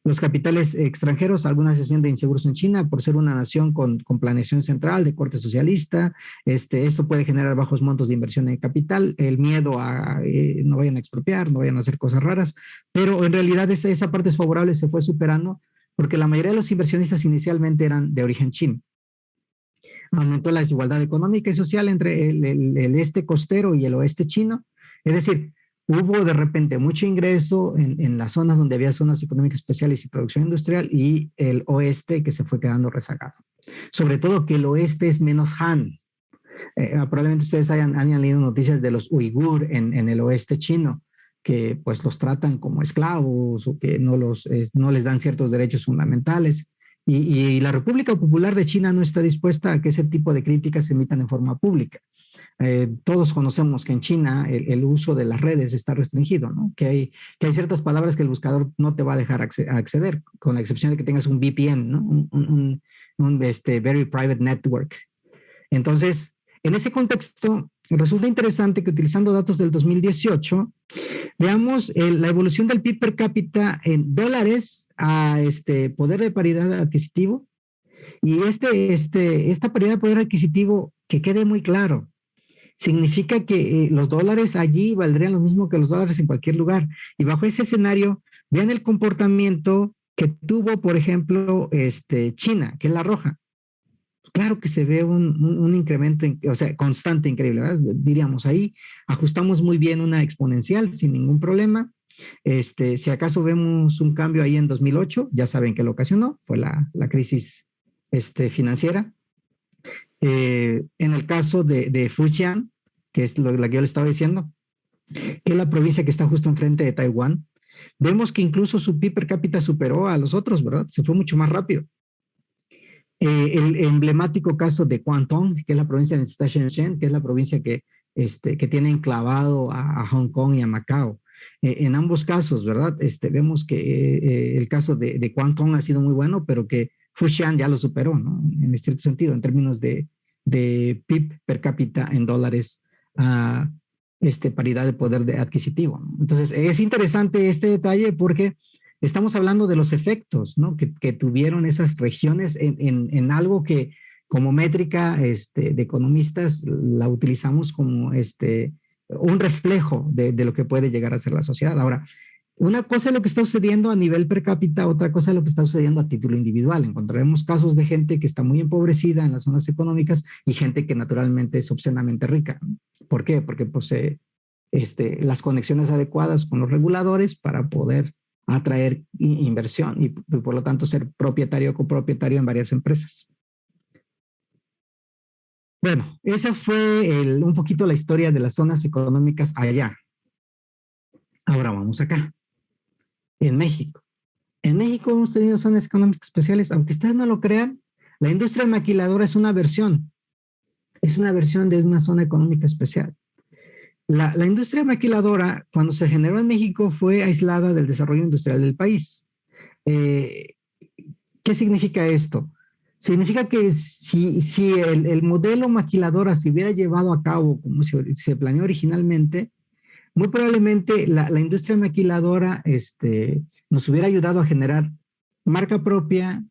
Los capitales extranjeros, algunas se sienten inseguros en China por ser una nación con planeación central de corte socialista. Esto puede generar bajos montos de inversión en capital, el miedo a no vayan a expropiar, no vayan a hacer cosas raras, pero en realidad esa parte desfavorable se fue superando porque la mayoría de los inversionistas inicialmente eran de origen chino. Aumentó la desigualdad económica y social entre el este costero y el oeste chino, es decir, hubo de repente mucho ingreso en las zonas donde había zonas económicas especiales y producción industrial y el oeste que se fue quedando rezagado. Sobre todo que el oeste es menos Han. Probablemente ustedes hayan leído noticias de los uigur en el oeste chino, que pues los tratan como esclavos o que no les dan ciertos derechos fundamentales. Y la República Popular de China no está dispuesta a que ese tipo de críticas se emitan en forma pública. Todos conocemos que en China el uso de las redes está restringido, ¿no? Que hay ciertas palabras que el buscador no te va a dejar acceder, con la excepción de que tengas un VPN, ¿no? un Very Private Network. Entonces, en ese contexto, resulta interesante que utilizando datos del 2018, veamos la evolución del PIB per cápita en dólares a poder de paridad adquisitivo. Y esta paridad de poder adquisitivo, que quede muy claro, significa que los dólares allí valdrían lo mismo que los dólares en cualquier lugar. Y bajo ese escenario, vean el comportamiento que tuvo, por ejemplo, China, que es la roja. Claro que se ve un incremento, o sea, constante, increíble, ¿verdad? Diríamos, ahí ajustamos muy bien una exponencial sin ningún problema. Si acaso vemos un cambio ahí en 2008, ya saben que lo ocasionó, fue la crisis financiera. En el caso de Fujian, que es la que yo le estaba diciendo, que es la provincia que está justo enfrente de Taiwán, vemos que incluso su PIB per cápita superó a los otros, ¿verdad? Se fue mucho más rápido. El emblemático caso de Guangdong, que es la provincia de Shenzhen, que es la provincia que tiene enclavado a Hong Kong y a Macao. En ambos casos, ¿verdad? Vemos que el caso de Guangdong ha sido muy bueno, pero que Fujian ya lo superó, ¿no? En estricto sentido, en términos de PIB per cápita en dólares a paridad de poder adquisitivo, ¿no? Entonces, es interesante este detalle porque estamos hablando de los efectos, ¿no? que tuvieron esas regiones en algo que como métrica de economistas la utilizamos como un reflejo de lo que puede llegar a ser la sociedad. Ahora, una cosa es lo que está sucediendo a nivel per cápita, otra cosa es lo que está sucediendo a título individual. Encontraremos casos de gente que está muy empobrecida en las zonas económicas y gente que naturalmente es obscenamente rica. ¿Por qué? Porque posee las conexiones adecuadas con los reguladores para poder atraer inversión y por lo tanto ser propietario o copropietario en varias empresas. Bueno, esa fue un poquito la historia de las zonas económicas allá. Ahora vamos acá. en México. En México hemos tenido zonas económicas especiales, aunque ustedes no lo crean, la industria maquiladora es una versión de una zona económica especial. La industria maquiladora, cuando se generó en México, fue aislada del desarrollo industrial del país. ¿Qué significa esto? Significa que si el modelo maquiladora se hubiera llevado a cabo como se planeó originalmente, muy probablemente la industria maquiladora nos hubiera ayudado a generar marca propia,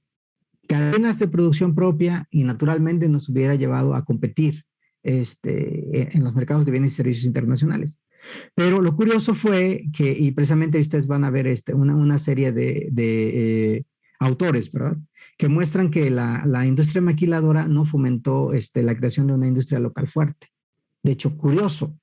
cadenas de producción propia y naturalmente nos hubiera llevado a competir en los mercados de bienes y servicios internacionales. Pero lo curioso fue que, y precisamente ustedes van a ver una serie de autores, ¿verdad?, que muestran que la industria maquiladora no fomentó la creación de una industria local fuerte. De hecho, curioso,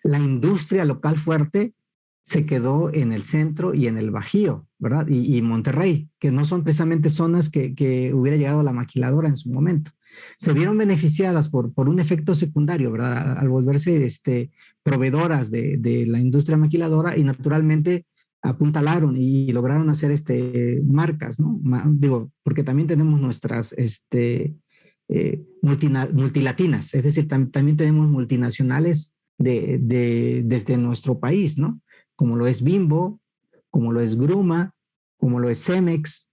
la industria local fuerte se quedó en el centro y en el Bajío, ¿verdad? Y Monterrey, que no son precisamente zonas que hubiera llegado la maquiladora en su momento. Se vieron beneficiadas por un efecto secundario, ¿verdad? Al volverse proveedoras de la industria maquiladora y naturalmente apuntalaron y lograron hacer marcas, ¿no? Digo, porque también tenemos nuestras multilatinas, es decir, también tenemos multinacionales desde nuestro país, ¿no? Como lo es Bimbo, como lo es Gruma, como lo es Cemex.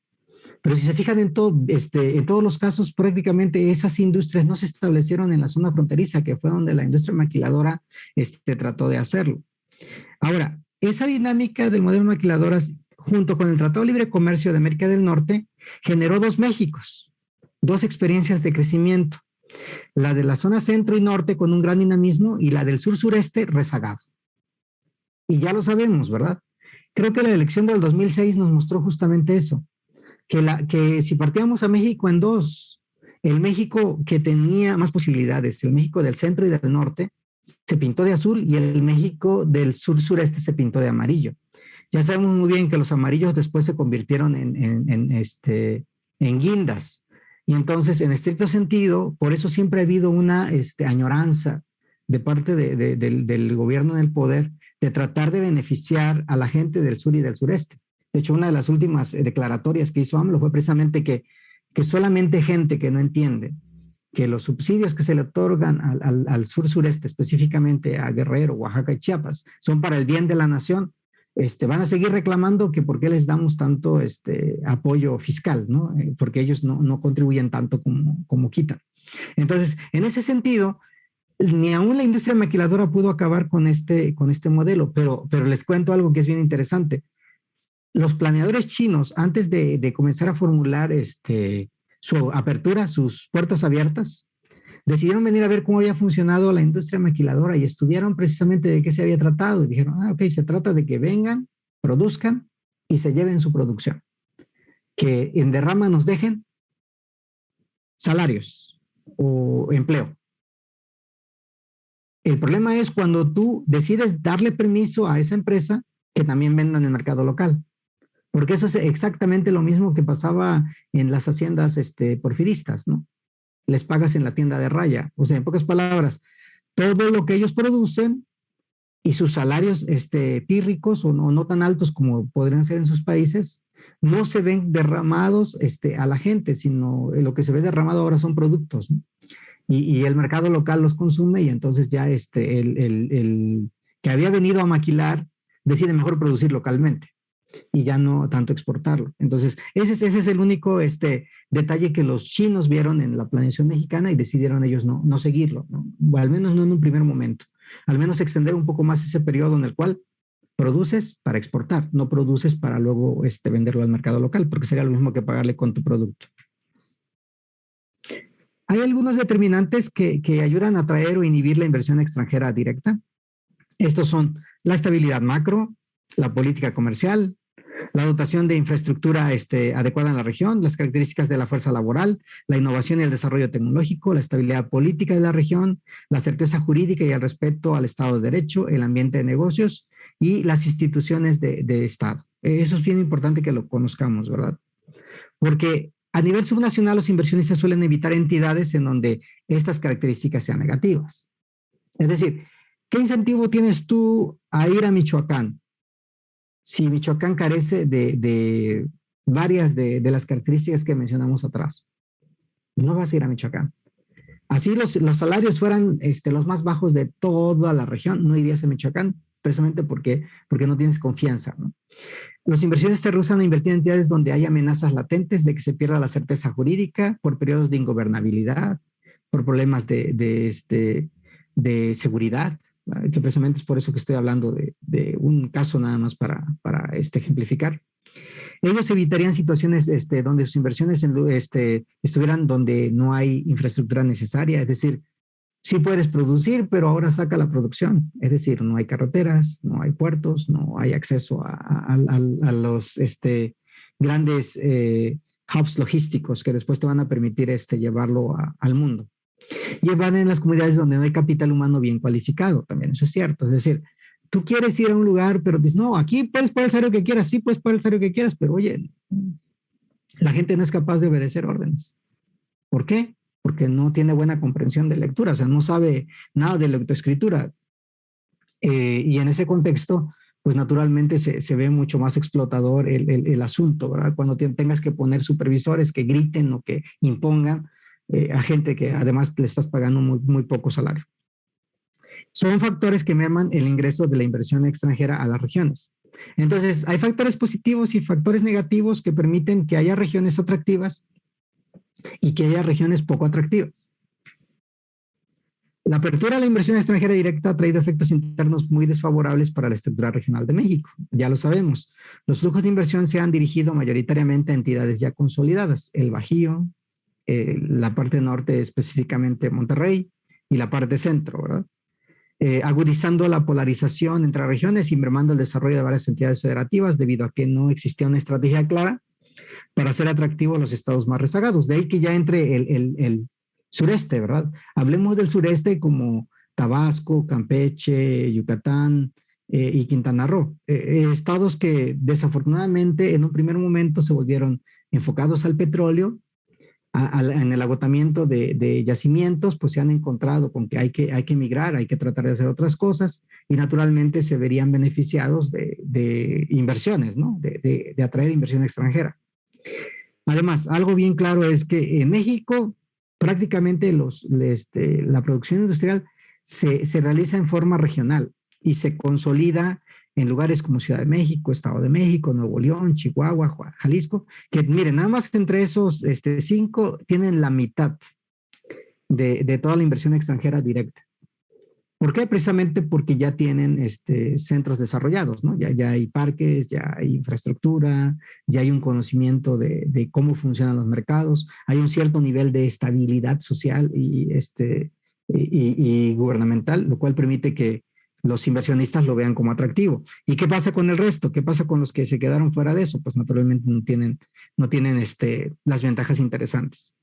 Pero si se fijan en todos los casos, prácticamente esas industrias no se establecieron en la zona fronteriza, que fue donde la industria maquiladora trató de hacerlo. Ahora, esa dinámica del modelo maquiladoras, junto con el Tratado de Libre Comercio de América del Norte, generó dos Méxicos, dos experiencias de crecimiento. La de la zona centro y norte con un gran dinamismo y la del sur-sureste rezagado. Y ya lo sabemos, ¿verdad? Creo que la elección del 2006 nos mostró justamente eso, que si partíamos a México en dos, el México que tenía más posibilidades, el México del centro y del norte, se pintó de azul y el México del sur-sureste se pintó de amarillo. Ya sabemos muy bien que los amarillos después se convirtieron en guindas. Y entonces, en estricto sentido, por eso siempre ha habido una añoranza de parte del gobierno en el poder de tratar de beneficiar a la gente del sur y del sureste. De hecho, una de las últimas declaratorias que hizo AMLO fue precisamente que solamente gente que no entiende que los subsidios que se le otorgan al sur-sureste, específicamente a Guerrero, Oaxaca y Chiapas, son para el bien de la nación, van a seguir reclamando que por qué les damos tanto apoyo fiscal, ¿no? Porque ellos no contribuyen tanto como quitan. Entonces, en ese sentido, ni aún la industria maquiladora pudo acabar con este modelo, pero les cuento algo que es bien interesante. Los planeadores chinos, antes de comenzar a formular su apertura, sus puertas abiertas, decidieron venir a ver cómo había funcionado la industria maquiladora y estudiaron precisamente de qué se había tratado. Y dijeron, ok, se trata de que vengan, produzcan y se lleven su producción. Que en derrama nos dejen salarios o empleo. El problema es cuando tú decides darle permiso a esa empresa que también venda en el mercado local. Porque eso es exactamente lo mismo que pasaba en las haciendas porfiristas, ¿no? Les pagas en la tienda de raya. O sea, en pocas palabras, todo lo que ellos producen y sus salarios pírricos o no tan altos como podrían ser en sus países, no se ven derramados a la gente, sino lo que se ve derramado ahora son productos, ¿no? Y el mercado local los consume y entonces ya el que había venido a maquilar decide mejor producir localmente y ya no tanto exportarlo. Entonces, ese es el único detalle que los chinos vieron en la planeación mexicana y decidieron ellos no seguirlo, ¿no? O al menos no en un primer momento. Al menos extender un poco más ese periodo en el cual produces para exportar, no produces para luego venderlo al mercado local, porque sería lo mismo que pagarle con tu producto. Hay algunos determinantes que ayudan a atraer o inhibir la inversión extranjera directa. Estos son la estabilidad macro, la política comercial, la dotación de infraestructura adecuada en la región, las características de la fuerza laboral, la innovación y el desarrollo tecnológico, la estabilidad política de la región, la certeza jurídica y el respeto al Estado de Derecho, el ambiente de negocios y las instituciones de Estado. Eso es bien importante que lo conozcamos, ¿verdad? Porque a nivel subnacional los inversionistas suelen evitar entidades en donde estas características sean negativas. Es decir, ¿qué incentivo tienes tú a ir a Michoacán? si Michoacán carece de varias de las características que mencionamos atrás? No vas a ir a Michoacán. Así los salarios fueran los más bajos de toda la región, no irías a Michoacán, precisamente porque no tienes confianza, ¿no? Los inversionistas se rehusan a invertir en entidades donde hay amenazas latentes de que se pierda la certeza jurídica por periodos de ingobernabilidad, por problemas de seguridad, ¿vale? Que precisamente es por eso que estoy hablando de un caso nada más para ejemplificar. Ellos evitarían situaciones donde sus inversiones estuvieran donde no hay infraestructura necesaria, es decir, sí puedes producir, pero ahora saca la producción, es decir, no hay carreteras, no hay puertos, no hay acceso a los grandes hubs logísticos que después te van a permitir llevarlo al mundo. Y van en las comunidades donde no hay capital humano bien cualificado, también eso es cierto, es decir, tú quieres ir a un lugar, pero dices, no, aquí puedes pagar el salario que quieras, sí puedes pagar el salario que quieras, pero oye, la gente no es capaz de obedecer órdenes. ¿Por qué? Porque no tiene buena comprensión de lectura, o sea, no sabe nada de lectoescritura. Y en ese contexto, pues naturalmente se ve mucho más explotador el asunto, ¿verdad? Cuando tengas que poner supervisores que griten o que impongan a gente que además le estás pagando muy, muy poco salario. Son factores que merman el ingreso de la inversión extranjera a las regiones. Entonces, hay factores positivos y factores negativos que permiten que haya regiones atractivas y que haya regiones poco atractivas. La apertura a la inversión extranjera directa ha traído efectos internos muy desfavorables para la estructura regional de México. Ya lo sabemos. Los flujos de inversión se han dirigido mayoritariamente a entidades ya consolidadas, el Bajío, la parte norte, específicamente Monterrey, y la parte centro, ¿verdad? Agudizando la polarización entre regiones y mermando el desarrollo de varias entidades federativas debido a que no existía una estrategia clara para hacer atractivos los estados más rezagados. De ahí que ya entre el sureste, ¿verdad? Hablemos del sureste como Tabasco, Campeche, Yucatán y Quintana Roo. Estados que desafortunadamente en un primer momento se volvieron enfocados al petróleo. En el agotamiento de yacimientos, pues se han encontrado con que hay que migrar, hay que tratar de hacer otras cosas y naturalmente se verían beneficiados de inversiones, ¿no? De atraer inversión extranjera. Además, algo bien claro es que en México prácticamente la producción industrial se realiza en forma regional y se consolida en lugares como Ciudad de México, Estado de México, Nuevo León, Chihuahua, Jalisco, que miren, nada más entre esos 5 tienen la mitad de toda la inversión extranjera directa. ¿Por qué? Precisamente porque ya tienen centros desarrollados, ¿no? Ya hay parques, ya hay infraestructura, ya hay un conocimiento de cómo funcionan los mercados, hay un cierto nivel de estabilidad social y gubernamental, lo cual permite que los inversionistas lo vean como atractivo. ¿Y qué pasa con el resto? ¿Qué pasa con los que se quedaron fuera de eso? Pues naturalmente no tienen las ventajas interesantes.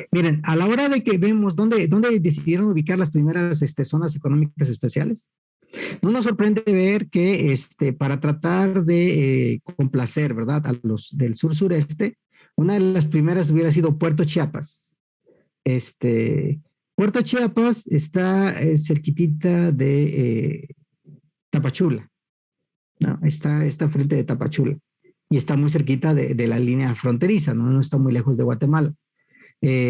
Miren, a la hora de que vemos dónde decidieron ubicar las primeras zonas económicas especiales, no nos sorprende ver que para tratar de complacer, ¿verdad?, a los del sur-sureste, una de las primeras hubiera sido Puerto Chiapas. Puerto Chiapas está cerquitita de Tapachula, ¿no? Está frente de Tapachula y está muy cerquita de la línea fronteriza, ¿no? No está muy lejos de Guatemala.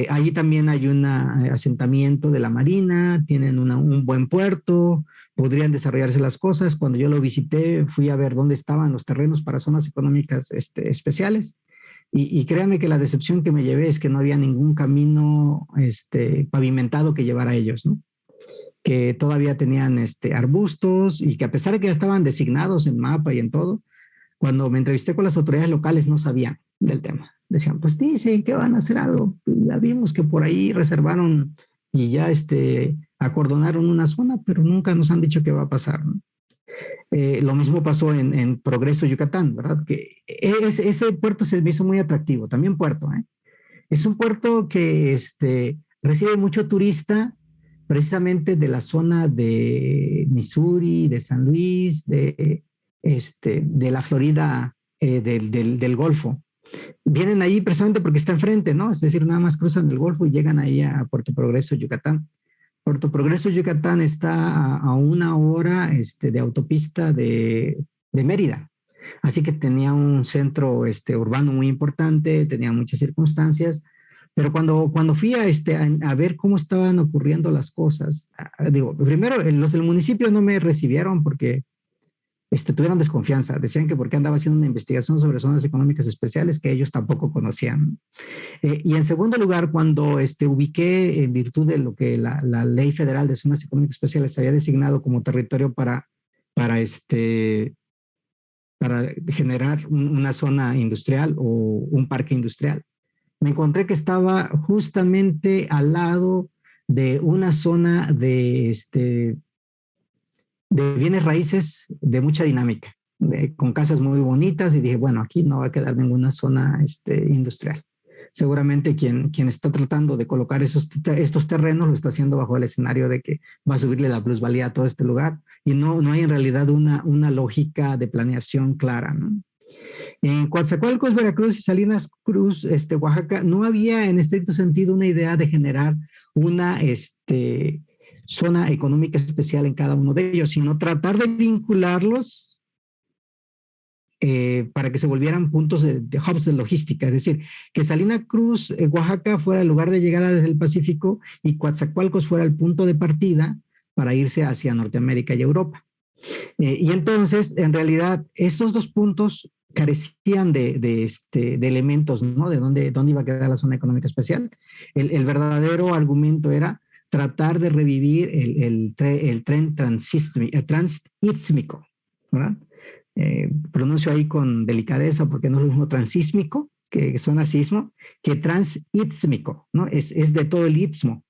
Allí también hay un asentamiento de la Marina, tienen un buen puerto, podrían desarrollarse las cosas. Cuando yo lo visité, fui a ver dónde estaban los terrenos para zonas económicas especiales. Y créanme que la decepción que me llevé es que no había ningún camino pavimentado que llevara a ellos, ¿no? Que todavía tenían arbustos y que a pesar de que ya estaban designados en mapa y en todo, cuando me entrevisté con las autoridades locales no sabían del tema. Decían, pues dicen que van a hacer algo. Ya vimos que por ahí reservaron y ya acordonaron una zona, pero nunca nos han dicho qué va a pasar, ¿no? Lo mismo pasó en Progreso, Yucatán, ¿verdad? Que ese puerto se me hizo muy atractivo, también puerto, ¿eh? Es un puerto que recibe mucho turista, precisamente de la zona de Missouri, de San Luis, de la Florida, del Golfo. Vienen ahí precisamente porque está enfrente, ¿no? Es decir, nada más cruzan el Golfo y llegan ahí a Puerto Progreso, Yucatán. Puerto Progreso, Yucatán está a 1 hora de autopista de de Mérida. Así que tenía un centro urbano muy importante, tenía muchas circunstancias, pero cuando fui a ver cómo estaban ocurriendo las cosas, digo, primero los del municipio no me recibieron porque tuvieron desconfianza, decían que porque andaba haciendo una investigación sobre zonas económicas especiales que ellos tampoco conocían. Y en segundo lugar, cuando ubiqué en virtud de lo que la Ley Federal de Zonas Económicas Especiales había designado como territorio para generar una zona industrial o un parque industrial, me encontré que estaba justamente al lado de una zona de bienes raíces de mucha dinámica, con casas muy bonitas, y dije, bueno, aquí no va a quedar ninguna zona industrial. Seguramente quien está tratando de colocar estos terrenos lo está haciendo bajo el escenario de que va a subirle la plusvalía a todo este lugar, y no hay en realidad una lógica de planeación clara, ¿no? En Coatzacoalcos, Veracruz y Salinas Cruz, Oaxaca, no había en estricto sentido una idea de generar una zona económica especial en cada uno de ellos, sino tratar de vincularlos para que se volvieran puntos de hubs de logística, es decir, que Salina Cruz, Oaxaca, fuera el lugar de llegada desde el Pacífico y Coatzacoalcos fuera el punto de partida para irse hacia Norteamérica y Europa. Y entonces, en realidad, estos dos puntos carecían de elementos, ¿no? De dónde iba a quedar la zona económica especial. El verdadero argumento era tratar de revivir el tren transísmico, ¿verdad? Pronuncio ahí con delicadeza porque no es lo mismo transísmico, que suena sismo, que transísmico, ¿no? Es de todo el istmo.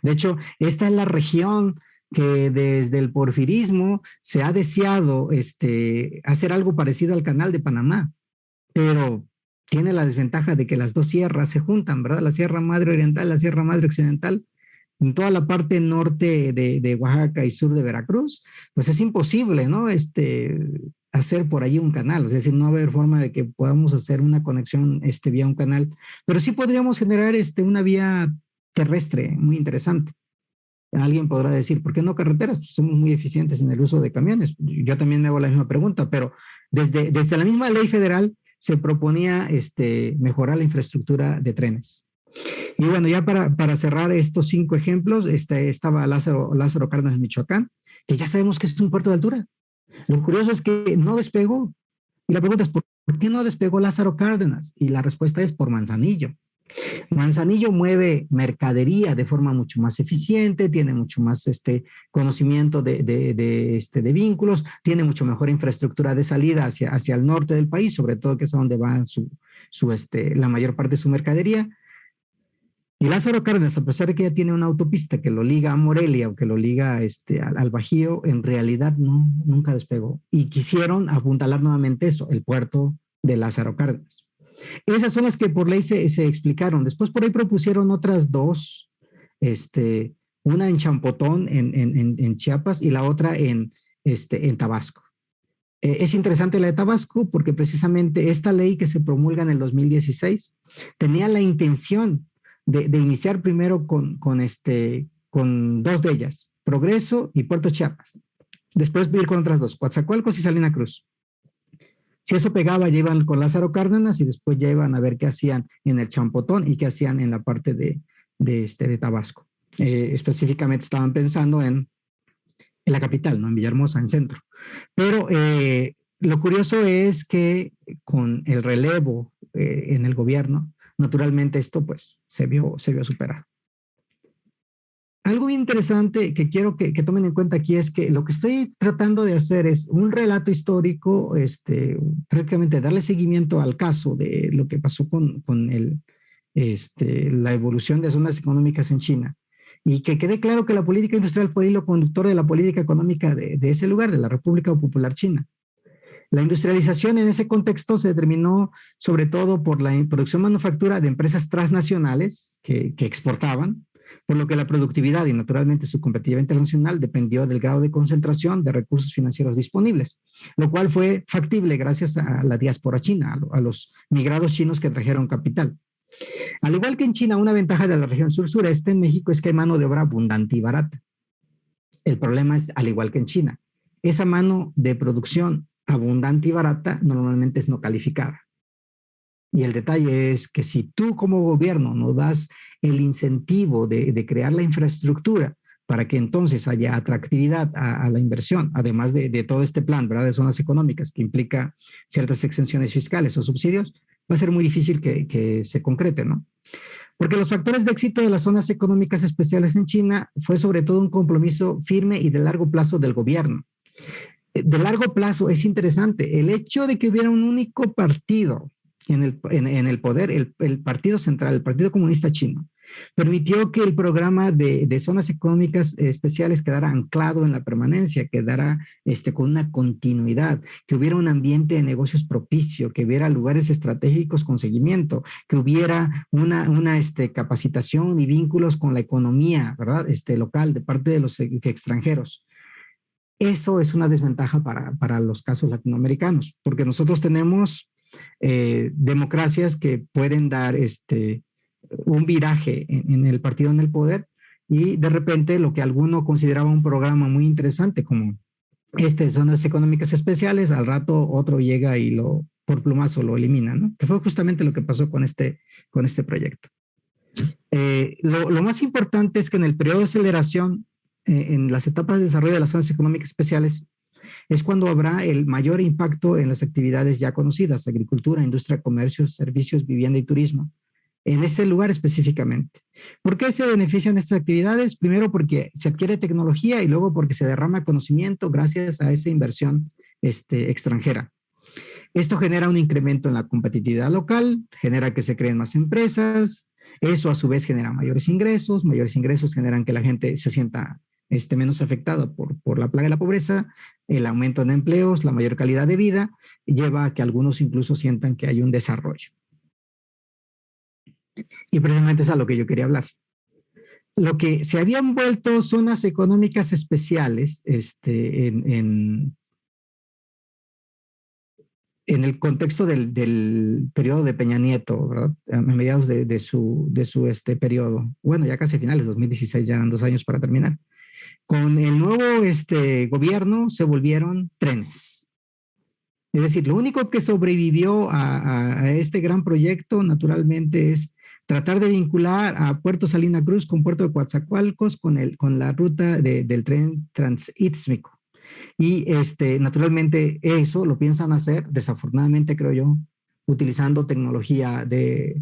De hecho, esta es la región que desde el porfirismo se ha deseado hacer algo parecido al Canal de Panamá, pero tiene la desventaja de que las dos sierras se juntan, ¿verdad? La Sierra Madre Oriental, la Sierra Madre Occidental, en toda la parte norte de Oaxaca y sur de Veracruz, pues es imposible, ¿no? Hacer por allí un canal, es decir, no va a haber forma de que podamos hacer una conexión vía un canal, pero sí podríamos generar una vía terrestre muy interesante. Alguien podrá decir, ¿por qué no carreteras? Pues somos muy eficientes en el uso de camiones. Yo también me hago la misma pregunta, pero desde la misma ley federal se proponía mejorar la infraestructura de trenes. Y bueno, ya para cerrar estos 5 ejemplos, estaba Lázaro Cárdenas, Michoacán, que ya sabemos que es un puerto de altura. Lo curioso es que no despegó. Y la pregunta es, ¿por qué no despegó Lázaro Cárdenas? Y la respuesta es por Manzanillo. Manzanillo mueve mercadería de forma mucho más eficiente, tiene mucho más conocimiento de vínculos, tiene mucho mejor infraestructura de salida hacia el norte del país, sobre todo que es a donde va la mayor parte de su mercadería. Y Lázaro Cárdenas, a pesar de que ya tiene una autopista que lo liga a Morelia o que lo liga al Bajío, en realidad nunca despegó. Y quisieron apuntalar nuevamente eso, el puerto de Lázaro Cárdenas. Esas son las que por ley se explicaron. Después por ahí propusieron otras 2, una en Champotón, en Chiapas, y la otra en Tabasco. Es interesante la de Tabasco porque precisamente esta ley que se promulga en el 2016 tenía la intención de iniciar primero con 2 de ellas, Progreso y Puerto Chiapas. Después ir con otras 2, Coatzacoalcos y Salina Cruz. Si eso pegaba, ya iban con Lázaro Cárdenas y después ya iban a ver qué hacían en el Champotón y qué hacían en la parte de Tabasco. Específicamente estaban pensando en la capital, ¿no? En Villahermosa, en centro. Pero lo curioso es que con el relevo en el gobierno, naturalmente esto pues se vio superado. Algo interesante que quiero que tomen en cuenta aquí es que lo que estoy tratando de hacer es un relato histórico, prácticamente darle seguimiento al caso de lo que pasó con la evolución de zonas económicas en China, y que quede claro que la política industrial fue el hilo conductor de la política económica de ese lugar, de la República Popular China. La industrialización en ese contexto se determinó sobre todo por la producción manufactura de empresas transnacionales que exportaban, por lo que la productividad y naturalmente su competitividad internacional dependió del grado de concentración de recursos financieros disponibles, lo cual fue factible gracias a la diáspora china, a los migrados chinos que trajeron capital. Al igual que en China, una ventaja de la región sur-sureste en México es que hay mano de obra abundante y barata. El problema es, al igual que en China, esa mano de producción abundante y barata normalmente es no calificada. Y el detalle es que si tú como gobierno no das el incentivo de crear la infraestructura para que entonces haya atractividad a la inversión, además de todo este plan, ¿verdad?, de zonas económicas que implica ciertas exenciones fiscales o subsidios, va a ser muy difícil que se concrete, ¿no? Porque los factores de éxito de las zonas económicas especiales en China fue sobre todo un compromiso firme y de largo plazo del gobierno. De largo plazo es interesante el hecho de que hubiera un único partido en el poder, el Partido Central, el Partido Comunista Chino, permitió que el programa de zonas económicas especiales quedara anclado en la permanencia, quedara con una continuidad, que hubiera un ambiente de negocios propicio, que hubiera lugares estratégicos con seguimiento, que hubiera una capacitación y vínculos con la economía, ¿verdad?, local de parte de los extranjeros. Eso es una desventaja para los casos latinoamericanos, porque nosotros tenemos democracias que pueden dar un viraje en el partido en el poder y de repente lo que alguno consideraba un programa muy interesante como zonas económicas especiales, al rato otro llega y por plumazo lo elimina, ¿no? Que fue justamente lo que pasó con este proyecto. Lo más importante es que en el periodo de aceleración, en las etapas de desarrollo de las zonas económicas especiales, es cuando habrá el mayor impacto en las actividades ya conocidas, agricultura, industria, comercio, servicios, vivienda y turismo, en ese lugar específicamente. ¿Por qué se benefician estas actividades? Primero porque se adquiere tecnología y luego porque se derrama conocimiento gracias a esa inversión extranjera. Esto genera un incremento en la competitividad local, genera que se creen más empresas, eso a su vez genera mayores ingresos generan que la gente se sienta menos afectada por la plaga de la pobreza, el aumento en empleos, la mayor calidad de vida, lleva a que algunos incluso sientan que hay un desarrollo. Y precisamente es a lo que yo quería hablar. Lo que se habían vuelto zonas económicas especiales en el contexto del periodo de Peña Nieto, ¿verdad?, a mediados de su periodo, bueno, ya casi a finales, 2016, ya eran 2 años para terminar. Con el nuevo gobierno se volvieron trenes. Es decir, lo único que sobrevivió a este gran proyecto, naturalmente, es tratar de vincular a Puerto Salina Cruz con Puerto de Coatzacoalcos con la ruta del tren Transístmico. Y naturalmente eso lo piensan hacer, desafortunadamente creo yo, utilizando tecnología de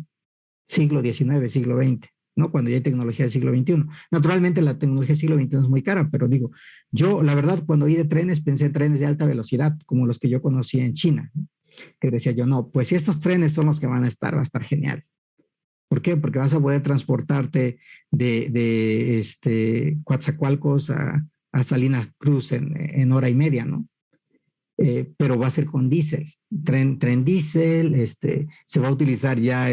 siglo XIX, siglo XX, ¿no?, cuando ya hay tecnología del siglo XXI. Naturalmente la tecnología del siglo XXI es muy cara, pero digo, yo la verdad cuando oí de trenes pensé en trenes de alta velocidad, como los que yo conocí en China, ¿no?, que decía yo, no, pues si estos trenes son los que va a estar genial. ¿Por qué? Porque vas a poder transportarte de Coatzacoalcos a Salinas Cruz en hora y media, ¿no? Pero va a ser con diésel, tren diésel, se va a utilizar ya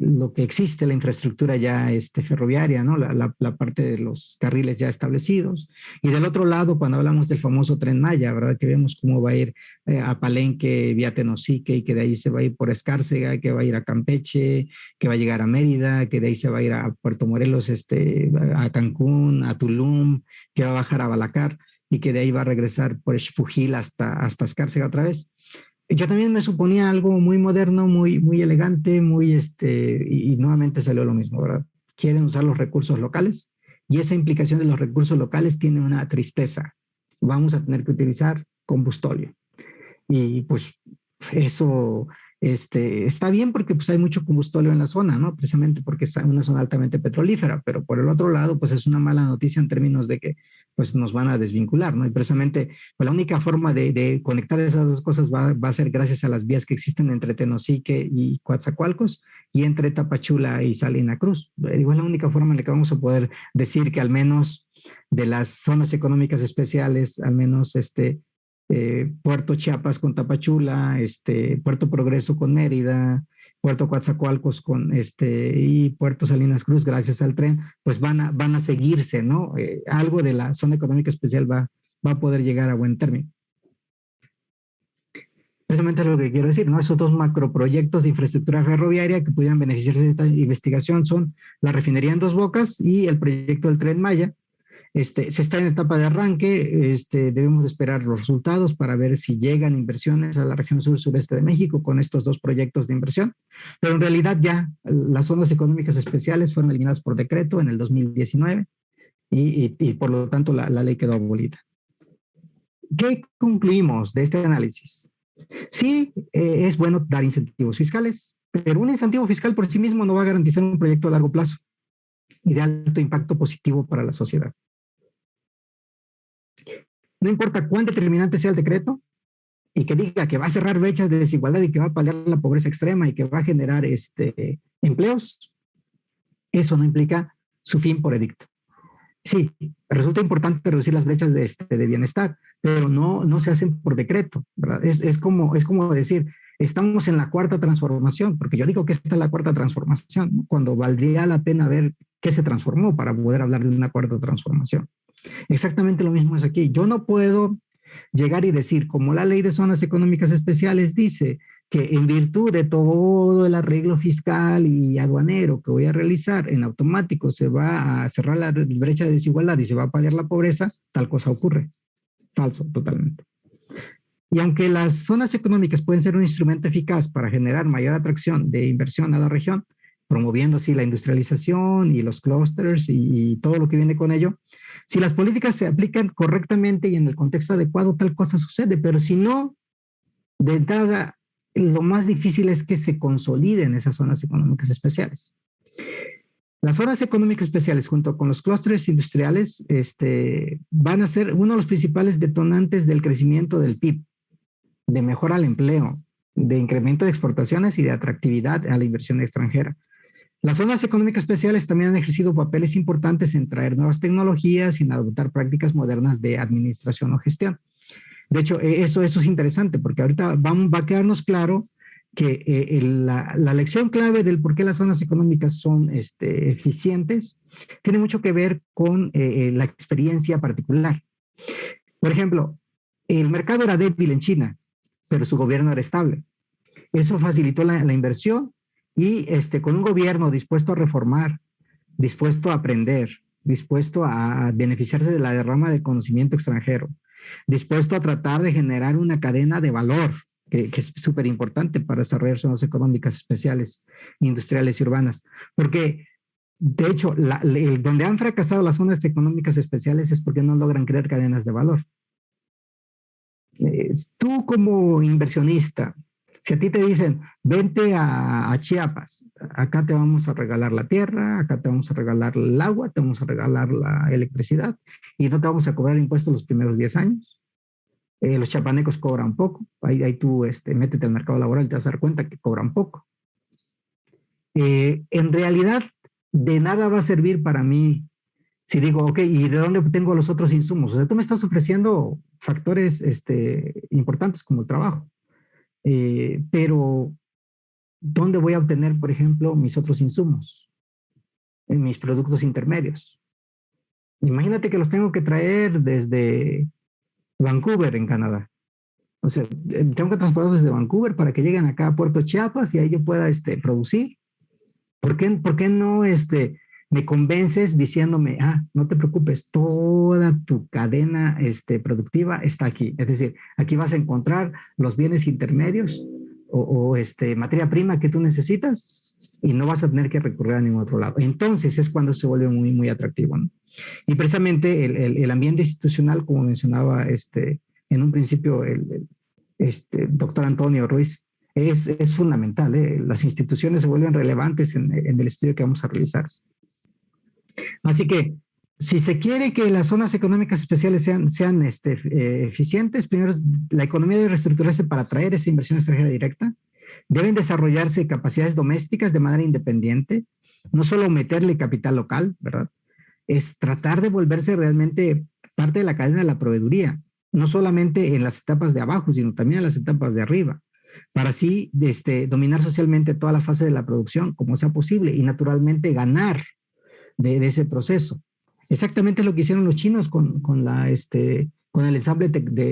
lo que existe, la infraestructura ya ferroviaria, ¿no?, la parte de los carriles ya establecidos. Y del otro lado, cuando hablamos del famoso Tren Maya, ¿verdad?, que vemos cómo va a ir a Palenque vía Tenosique y que de ahí se va a ir por Escárcega, que va a ir a Campeche, que va a llegar a Mérida, que de ahí se va a ir a Puerto Morelos, a Cancún, a Tulum, que va a bajar a Balacar y que de ahí va a regresar por Xpujil hasta Escárcega otra vez. Yo también me suponía algo muy moderno, muy elegante, y nuevamente salió lo mismo, ¿verdad? Quieren usar los recursos locales y esa implicación de los recursos locales tiene una tristeza. Vamos a tener que utilizar combustóleo. Y pues eso está bien porque pues hay mucho combustóleo en la zona, ¿no? Precisamente porque es una zona altamente petrolífera, pero por el otro lado pues es una mala noticia en términos de que pues nos van a desvincular, ¿no? Y precisamente pues, la única forma de conectar esas dos cosas va a ser gracias a las vías que existen entre Tenosique y Coatzacoalcos y entre Tapachula y Salina Cruz. Igual la única forma en la que vamos a poder decir que al menos de las zonas económicas especiales, al menos Puerto Chiapas con Tapachula, Puerto Progreso con Mérida, Puerto Coatzacoalcos y Puerto Salinas Cruz, gracias al tren, pues van a seguirse, ¿no? Algo de la zona económica especial va a poder llegar a buen término. Precisamente lo que quiero decir, ¿no? Esos dos macroproyectos de infraestructura ferroviaria que pudieran beneficiarse de esta investigación son la refinería en Dos Bocas y el proyecto del Tren Maya. Se está en etapa de arranque, debemos esperar los resultados para ver si llegan inversiones a la región sur-sureste de México con estos dos proyectos de inversión, pero en realidad ya las zonas económicas especiales fueron eliminadas por decreto en el 2019 y por lo tanto la ley quedó abolida. ¿Qué concluimos de este análisis? Sí, es bueno dar incentivos fiscales, pero un incentivo fiscal por sí mismo no va a garantizar un proyecto a largo plazo y de alto impacto positivo para la sociedad. No importa cuán determinante sea el decreto y que diga que va a cerrar brechas de desigualdad y que va a paliar la pobreza extrema y que va a generar empleos, eso no implica su fin por edicto. Sí, resulta importante reducir las brechas de bienestar, pero no se hacen por decreto, ¿verdad? Es como decir, estamos en la cuarta transformación, porque yo digo que esta es la cuarta transformación, ¿no? Cuando valdría la pena ver qué se transformó para poder hablar de una cuarta transformación. Exactamente lo mismo es aquí. Yo no puedo llegar y decir, como la ley de zonas económicas especiales dice que en virtud de todo el arreglo fiscal y aduanero que voy a realizar, en automático se va a cerrar la brecha de desigualdad y se va a paliar la pobreza, tal cosa ocurre. Falso, totalmente. Y aunque las zonas económicas pueden ser un instrumento eficaz para generar mayor atracción de inversión a la región, promoviendo así la industrialización y los clústeres y todo lo que viene con ello, si las políticas se aplican correctamente y en el contexto adecuado, tal cosa sucede, pero si no, de entrada, lo más difícil es que se consoliden esas zonas económicas especiales. Las zonas económicas especiales junto con los clústeres industriales van a ser uno de los principales detonantes del crecimiento del PIB, de mejora al empleo, de incremento de exportaciones y de atractividad a la inversión extranjera. Las zonas económicas especiales también han ejercido papeles importantes en traer nuevas tecnologías y en adoptar prácticas modernas de administración o gestión. De hecho, eso es interesante porque ahorita va a quedarnos claro que la lección clave del por qué las zonas económicas son eficientes tiene mucho que ver con la experiencia particular. Por ejemplo, el mercado era débil en China, pero su gobierno era estable. Eso facilitó la inversión y con un gobierno dispuesto a reformar, dispuesto a aprender, dispuesto a beneficiarse de la derrama del conocimiento extranjero, dispuesto a tratar de generar una cadena de valor, que es súper importante para desarrollar zonas económicas especiales, industriales y urbanas. Porque, de hecho, donde han fracasado las zonas económicas especiales es porque no logran crear cadenas de valor. Tú como inversionista, si a ti te dicen, vente a Chiapas, acá te vamos a regalar la tierra, acá te vamos a regalar el agua, te vamos a regalar la electricidad y no te vamos a cobrar impuestos los primeros 10 años. Los chiapanecos cobran poco, ahí tú métete al mercado laboral y te vas a dar cuenta que cobran poco. En realidad, de nada va a servir para mí si digo, ok, ¿y de dónde obtengo los otros insumos? O sea, tú me estás ofreciendo factores importantes como el trabajo. Pero, ¿dónde voy a obtener, por ejemplo, mis otros insumos? En mis productos intermedios. Imagínate que los tengo que traer desde Vancouver, en Canadá. O sea, tengo que transportarlos desde Vancouver para que lleguen acá a Puerto Chiapas y ahí yo pueda producir. ¿Por qué no me convences diciéndome, no te preocupes, toda tu cadena productiva está aquí? Es decir, aquí vas a encontrar los bienes intermedios o materia prima que tú necesitas y no vas a tener que recurrir a ningún otro lado. Entonces es cuando se vuelve muy, muy atractivo, ¿no? Y precisamente el ambiente institucional, como mencionaba en un principio el doctor Antonio Ruiz, es fundamental. Las instituciones se vuelven relevantes en el estudio que vamos a realizar. Así que, si se quiere que las zonas económicas especiales sean eficientes, primero la economía debe reestructurarse para atraer esa inversión extranjera directa. Deben desarrollarse capacidades domésticas de manera independiente, no solo meterle capital local, ¿verdad? Es tratar de volverse realmente parte de la cadena de la proveeduría, no solamente en las etapas de abajo, sino también en las etapas de arriba, para así dominar socialmente toda la fase de la producción como sea posible y naturalmente ganar de ese proceso. Exactamente lo que hicieron los chinos con el ensamble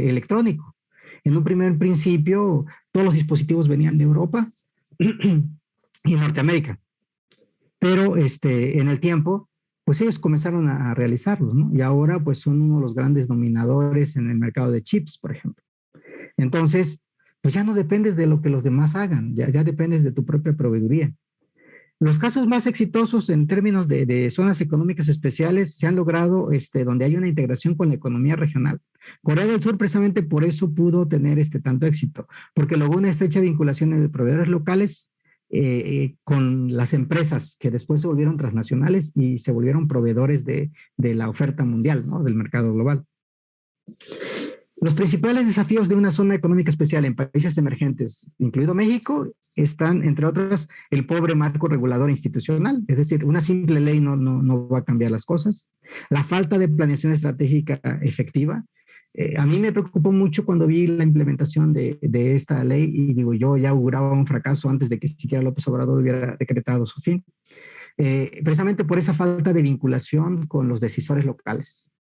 electrónico. En un primer principio, todos los dispositivos venían de Europa y Norteamérica. Pero en el tiempo pues ellos comenzaron a realizarlos, ¿no? Y ahora pues son uno de los grandes dominadores en el mercado de chips, por ejemplo. Entonces, pues ya no dependes de lo que los demás hagan, ya dependes de tu propia proveeduría. Los casos más exitosos en términos de zonas económicas especiales se han logrado donde hay una integración con la economía regional. Corea del Sur precisamente por eso pudo tener tanto éxito, porque logró una estrecha vinculación de proveedores locales con las empresas que después se volvieron transnacionales y se volvieron proveedores de la oferta mundial, ¿no? Del mercado global. Los principales desafíos de una zona económica especial en países emergentes, incluido México, están, entre otras, el pobre marco regulador institucional, es decir, una simple ley no va a cambiar las cosas, la falta de planeación estratégica efectiva. A mí me preocupó mucho cuando vi la implementación de esta ley y digo, yo ya auguraba un fracaso antes de que siquiera López Obrador hubiera decretado su fin, precisamente por esa falta de vinculación con los decisores locales.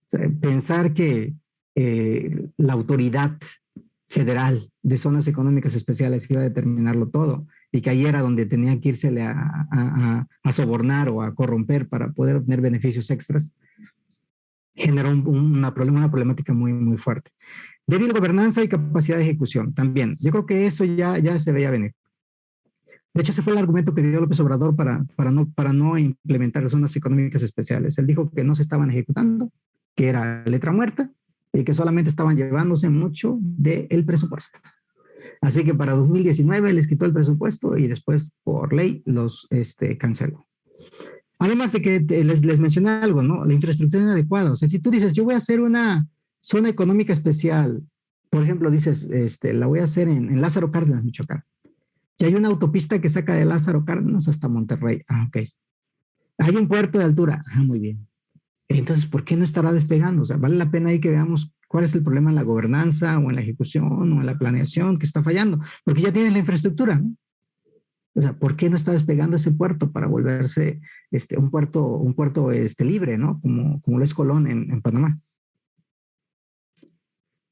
O sea, pensar que la autoridad federal de zonas económicas especiales iba a determinarlo todo y que ahí era donde tenía que írsele a sobornar o a corromper para poder obtener beneficios extras, generó una problemática muy, muy fuerte. Débil gobernanza y capacidad de ejecución también. Yo creo que eso ya se veía venir. De hecho, ese fue el argumento que dio López Obrador para no implementar zonas económicas especiales. Él dijo que no se estaban ejecutando, que era letra muerta, y que solamente estaban llevándose mucho del presupuesto. Así que para 2019 les quitó el presupuesto y después por ley los canceló. Además de que les mencioné algo, ¿no? La infraestructura inadecuada. O sea, si tú dices, yo voy a hacer una zona económica especial, por ejemplo, dices, la voy a hacer en Lázaro Cárdenas, Michoacán. Y hay una autopista que saca de Lázaro Cárdenas hasta Monterrey. Ah, ok. Hay un puerto de altura. Ah, muy bien. Entonces, ¿por qué no estará despegando? O sea, vale la pena ahí que veamos cuál es el problema en la gobernanza o en la ejecución o en la planeación que está fallando, porque ya tienes la infraestructura, ¿no? O sea, ¿por qué no está despegando ese puerto para volverse un puerto libre, ¿no? Como lo es Colón en Panamá.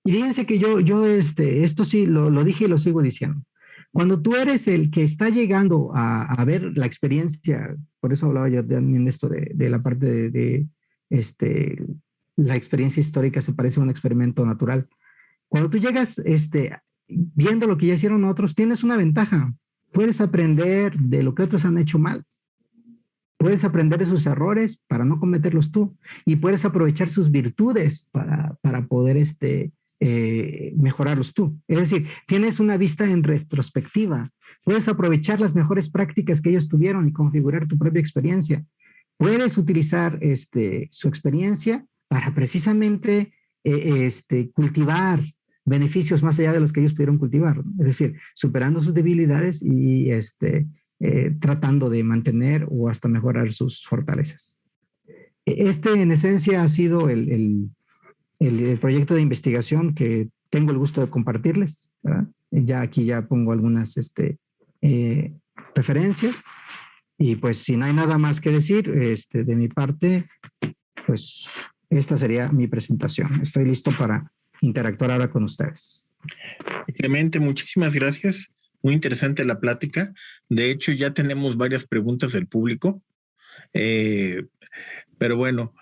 Y fíjense que yo esto sí lo dije y lo sigo diciendo. Cuando tú eres el que está llegando a ver la experiencia, por eso hablaba yo también de esto de la parte de la experiencia histórica se parece a un experimento natural. Cuando tú llegas viendo lo que ya hicieron otros, tienes una ventaja. Puedes aprender de lo que otros han hecho mal. Puedes aprender de sus errores para no cometerlos tú. Y puedes aprovechar sus virtudes para poder mejorarlos tú. Es decir, tienes una vista en retrospectiva. Puedes aprovechar las mejores prácticas que ellos tuvieron y configurar tu propia experiencia. Puedes utilizar su experiencia para precisamente cultivar beneficios más allá de los que ellos pudieron cultivar, ¿no? Es decir, superando sus debilidades y tratando de mantener o hasta mejorar sus fortalezas. En esencia ha sido el proyecto de investigación que tengo el gusto de compartirles, ¿verdad? Aquí ya pongo algunas referencias. Y pues si no hay nada más que decir de mi parte, pues esta sería mi presentación. Estoy listo para interactuar ahora con ustedes. Clemente, muchísimas gracias. Muy interesante la plática. De hecho, ya tenemos varias preguntas del público. Pero bueno,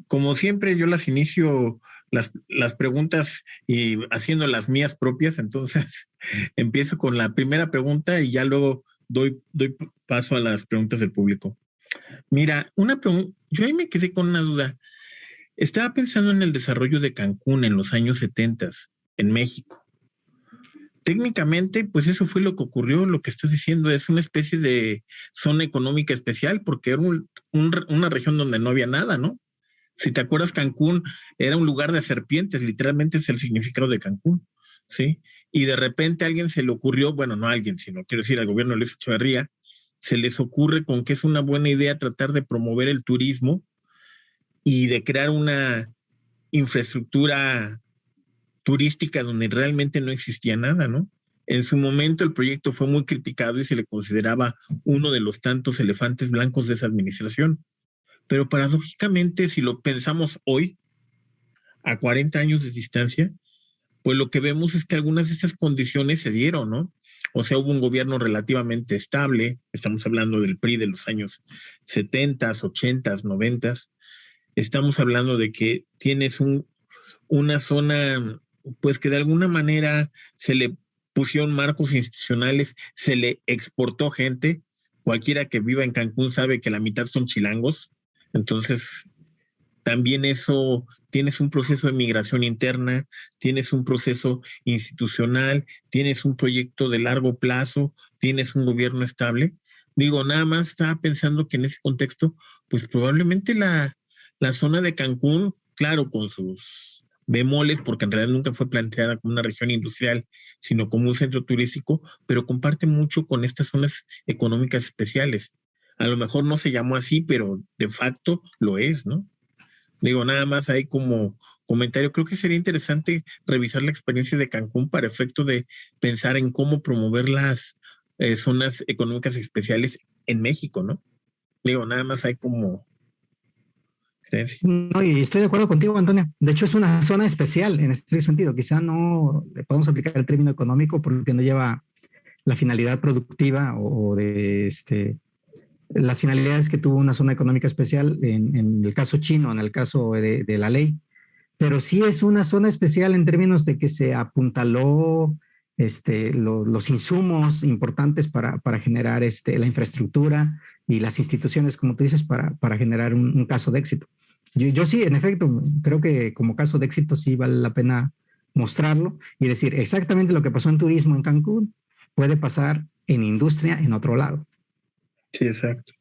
como siempre, yo las inicio las preguntas y haciendo las mías propias. Entonces, empiezo con la primera pregunta y ya luego doy paso a las preguntas del público. Mira, yo ahí me quedé con una duda. Estaba pensando en el desarrollo de Cancún en los años 70 en México. Técnicamente, pues eso fue lo que ocurrió, lo que estás diciendo, es una especie de zona económica especial porque era una región donde no había nada, ¿no? Si te acuerdas, Cancún era un lugar de serpientes, literalmente es el significado de Cancún, ¿sí? Y de repente a alguien se le ocurrió, bueno, no a alguien, sino quiero decir al gobierno de Luis Echeverría, se les ocurre con que es una buena idea tratar de promover el turismo y de crear una infraestructura turística donde realmente no existía nada, ¿no? En su momento el proyecto fue muy criticado y se le consideraba uno de los tantos elefantes blancos de esa administración. Pero paradójicamente, si lo pensamos hoy, a 40 años de distancia, pues lo que vemos es que algunas de estas condiciones se dieron, ¿no? O sea, hubo un gobierno relativamente estable, estamos hablando del PRI de los años 70, 80, 90. Estamos hablando de que tienes una zona, pues que de alguna manera se le pusieron marcos institucionales, se le exportó gente. Cualquiera que viva en Cancún sabe que la mitad son chilangos. Entonces, también eso, tienes un proceso de migración interna, tienes un proceso institucional, tienes un proyecto de largo plazo, tienes un gobierno estable. Digo, nada más estaba pensando que en ese contexto, pues probablemente la zona de Cancún, claro, con sus bemoles, porque en realidad nunca fue planteada como una región industrial, sino como un centro turístico, pero comparte mucho con estas zonas económicas especiales. A lo mejor no se llamó así, pero de facto lo es, ¿no? Digo, nada más hay como comentario. Creo que sería interesante revisar la experiencia de Cancún para efecto de pensar en cómo promover las zonas económicas especiales en México, ¿no? Digo, nada más hay como creencia. No, y estoy de acuerdo contigo, Antonio. De hecho, es una zona especial en este sentido. Quizá no le podemos aplicar el término económico porque no lleva la finalidad productiva o de las finalidades que tuvo una zona económica especial en el caso chino, en el caso de la ley. Pero sí es una zona especial en términos de que se apuntaló los insumos importantes para generar la infraestructura y las instituciones, como tú dices, para generar un caso de éxito. Yo sí, en efecto, creo que como caso de éxito sí vale la pena mostrarlo y decir exactamente lo que pasó en turismo en Cancún puede pasar en industria en otro lado. Sí, exacto.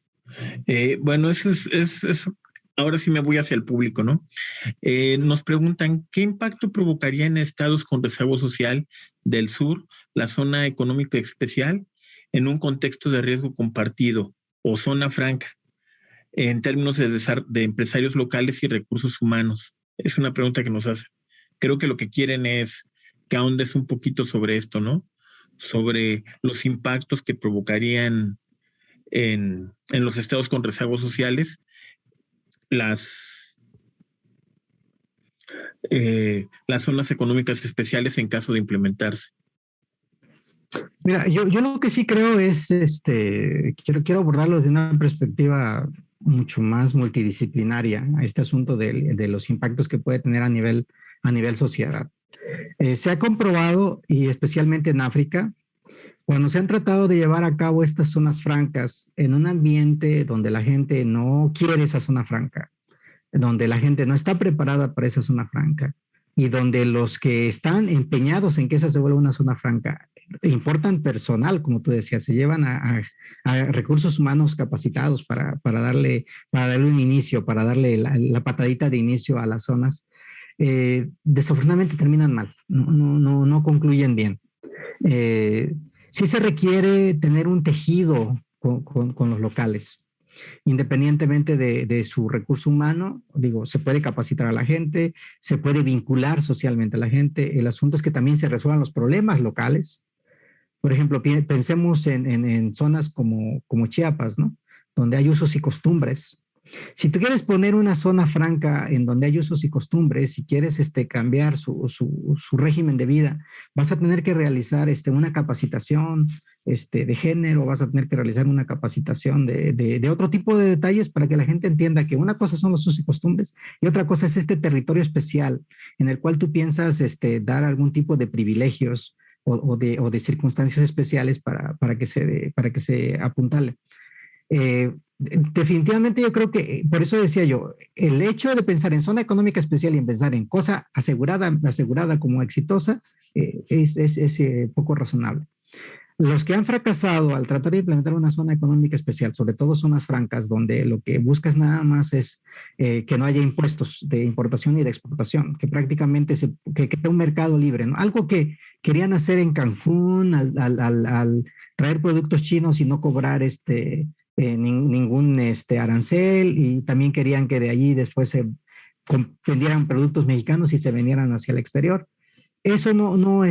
Bueno, eso es, ahora sí me voy hacia el público, ¿no? Nos preguntan, ¿qué impacto provocaría en estados con rezago social del sur la zona económica especial en un contexto de riesgo compartido o zona franca en términos de empresarios locales y recursos humanos? Es una pregunta que nos hacen. Creo que lo que quieren es que ahondes un poquito sobre esto, ¿no? Sobre los impactos que provocarían en los estados con rezagos sociales las zonas económicas especiales en caso de implementarse. Mira, yo lo que sí creo es, quiero abordarlo desde una perspectiva mucho más multidisciplinaria a este asunto de los impactos que puede tener a nivel sociedad. Se ha comprobado, y especialmente en África, cuando se han tratado de llevar a cabo estas zonas francas en un ambiente donde la gente no quiere esa zona franca, donde la gente no está preparada para esa zona franca y donde los que están empeñados en que esa se vuelva una zona franca importan personal, como tú decías, se llevan a recursos humanos capacitados para darle un inicio, para darle la patadita de inicio a las zonas, desafortunadamente terminan mal, no concluyen bien. Sí se requiere tener un tejido con los locales, independientemente de su recurso humano. Digo, se puede capacitar a la gente, se puede vincular socialmente a la gente. El asunto es que también se resuelvan los problemas locales. Por ejemplo, pensemos en zonas como Chiapas, ¿no? Donde hay usos y costumbres. Si tú quieres poner una zona franca en donde hay usos y costumbres, si quieres cambiar su régimen de vida, vas a tener que realizar una capacitación de género, vas a tener que realizar una capacitación de otro tipo de detalles para que la gente entienda que una cosa son los usos y costumbres y otra cosa es este territorio especial en el cual tú piensas dar algún tipo de privilegios o de circunstancias especiales para que se apuntale. Definitivamente yo creo que, por eso decía yo, el hecho de pensar en zona económica especial y en pensar en cosa asegurada como exitosa es poco razonable. Los que han fracasado al tratar de implementar una zona económica especial, sobre todo zonas francas, donde lo que buscas nada más es que no haya impuestos de importación y de exportación, que prácticamente que quede un mercado libre, ¿no? Algo que querían hacer en Cancún al traer productos chinos y no cobrar ningún arancel, y también querían que de allí después se vendieran productos mexicanos y se vendieran hacia el exterior. Eso no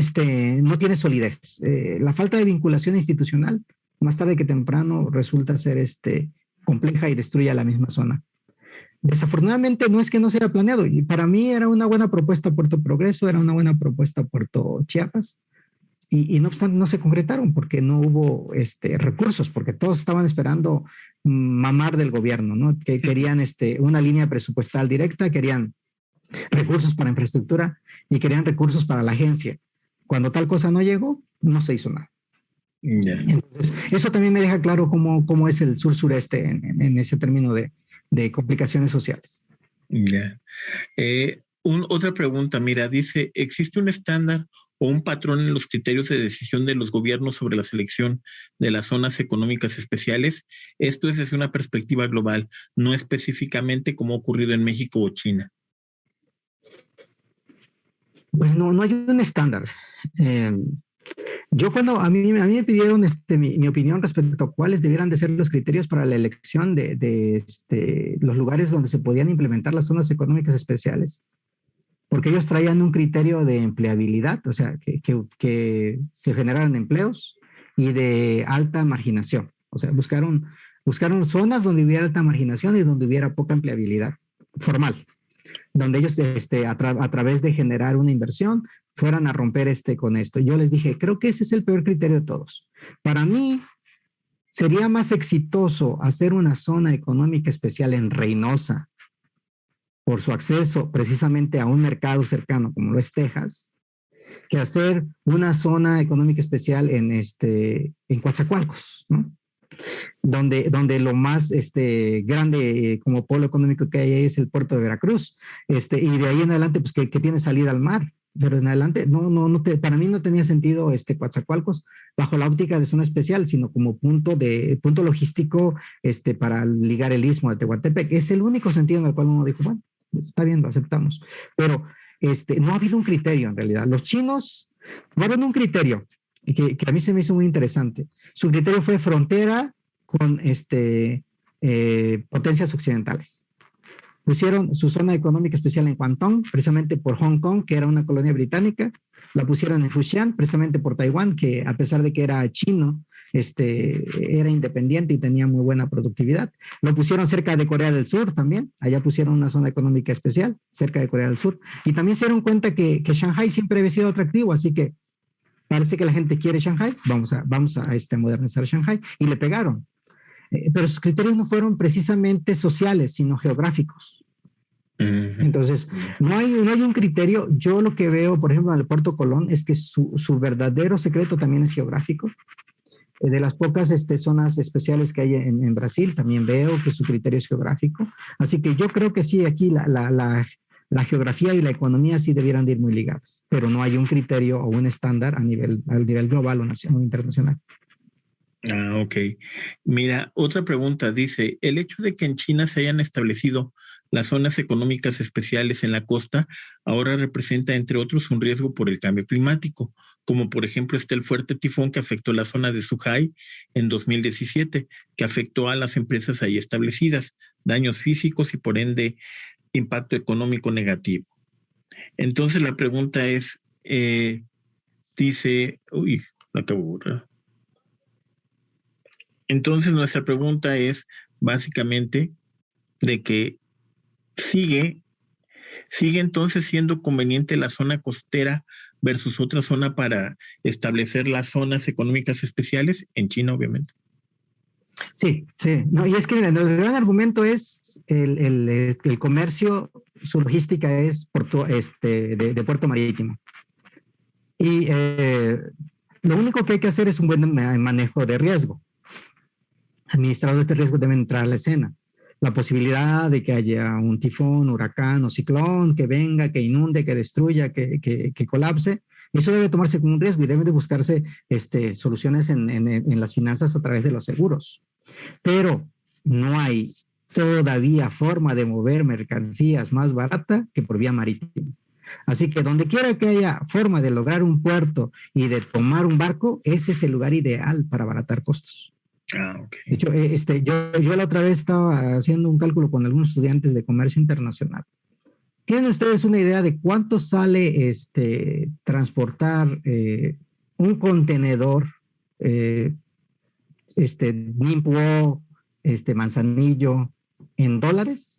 tiene solidez. La falta de vinculación institucional, más tarde que temprano, resulta ser compleja y destruye a la misma zona. Desafortunadamente no es que no se haya planeado, y para mí era una buena propuesta Puerto Progreso, era una buena propuesta Puerto Chiapas, y no obstante no se concretaron porque no hubo recursos, porque todos estaban esperando mamar del gobierno, ¿no? Que querían una línea presupuestal directa, querían recursos para infraestructura y querían recursos para la agencia. Cuando tal cosa no llegó, no se hizo nada. Ya. Entonces, eso también me deja claro cómo es el sur-sureste en ese término de complicaciones sociales. Ya. Otra pregunta, mira, dice, ¿existe un estándar o un patrón en los criterios de decisión de los gobiernos sobre la selección de las zonas económicas especiales? Esto es desde una perspectiva global, no específicamente como ha ocurrido en México o China. Pues no hay un estándar. Yo cuando a mí me pidieron mi opinión respecto a cuáles debieran de ser los criterios para la elección de los lugares donde se podían implementar las zonas económicas especiales, porque ellos traían un criterio de empleabilidad, o sea, que se generaran empleos y de alta marginación. O sea, buscaron zonas donde hubiera alta marginación y donde hubiera poca empleabilidad formal, donde ellos a través de generar una inversión fueran a romper con esto. Yo les dije, creo que ese es el peor criterio de todos. Para mí, sería más exitoso hacer una zona económica especial en Reynosa, por su acceso precisamente a un mercado cercano como lo es Texas, que hacer una zona económica especial en Coatzacoalcos, ¿no? Donde lo más grande como polo económico que hay es el puerto de Veracruz, y de ahí en adelante pues que tiene salida al mar, pero en adelante para mí no tenía sentido Coatzacoalcos bajo la óptica de zona especial, sino como punto logístico para ligar el istmo de Tehuantepec. Es el único sentido en el cual uno dijo, bueno, está bien, lo aceptamos, pero no ha habido un criterio en realidad. Los chinos tomaron un criterio que a mí se me hizo muy interesante. Su criterio fue frontera con potencias occidentales. Pusieron su zona económica especial en Guantánamo, precisamente por Hong Kong, que era una colonia británica. La pusieron en Fujian, precisamente por Taiwán, que a pesar de que era chino, era independiente y tenía muy buena productividad. Lo pusieron cerca de Corea del Sur también. Allá pusieron una zona económica especial cerca de Corea del Sur. Y también se dieron cuenta que Shanghái siempre había sido atractivo, así que parece que la gente quiere Shanghái, vamos a modernizar Shanghái, y le pegaron. Pero sus criterios no fueron precisamente sociales, sino geográficos. Entonces, no hay un criterio. Yo lo que veo, por ejemplo, en el Puerto Colón, es que su verdadero secreto también es geográfico. De las pocas zonas especiales que hay en Brasil, también veo que su criterio es geográfico. Así que yo creo que sí, aquí la geografía y la economía sí debieran de ir muy ligadas, pero no hay un criterio o un estándar a nivel global o internacional. Ah, ok. Mira, otra pregunta dice, el hecho de que en China se hayan establecido las zonas económicas especiales en la costa ahora representa, entre otros, un riesgo por el cambio climático, como por ejemplo está el fuerte tifón que afectó la zona de Zhuhai en 2017, que afectó a las empresas ahí establecidas, daños físicos y por ende impacto económico negativo. Entonces la pregunta es, dice, me acabo de borrar. Entonces nuestra pregunta es básicamente de que sigue entonces siendo conveniente la zona costera versus otra zona para establecer las zonas económicas especiales en China, obviamente. Sí. No, y es que el gran argumento es el comercio, su logística es de puerto marítimo. Y lo único que hay que hacer es un buen manejo de riesgo. Administradores de riesgo deben entrar a la escena. La posibilidad de que haya un tifón, huracán o ciclón que venga, que inunde, que destruya, que colapse, eso debe tomarse como un riesgo y deben de buscarse soluciones en las finanzas a través de los seguros. Pero no hay todavía forma de mover mercancías más barata que por vía marítima. Así que donde quiera que haya forma de lograr un puerto y de tomar un barco, ese es el lugar ideal para abaratar costos. Ah, okay. De hecho, yo la otra vez estaba haciendo un cálculo con algunos estudiantes de comercio internacional. ¿Tienen ustedes una idea de cuánto sale transportar un contenedor Ningbo, Manzanillo en dólares?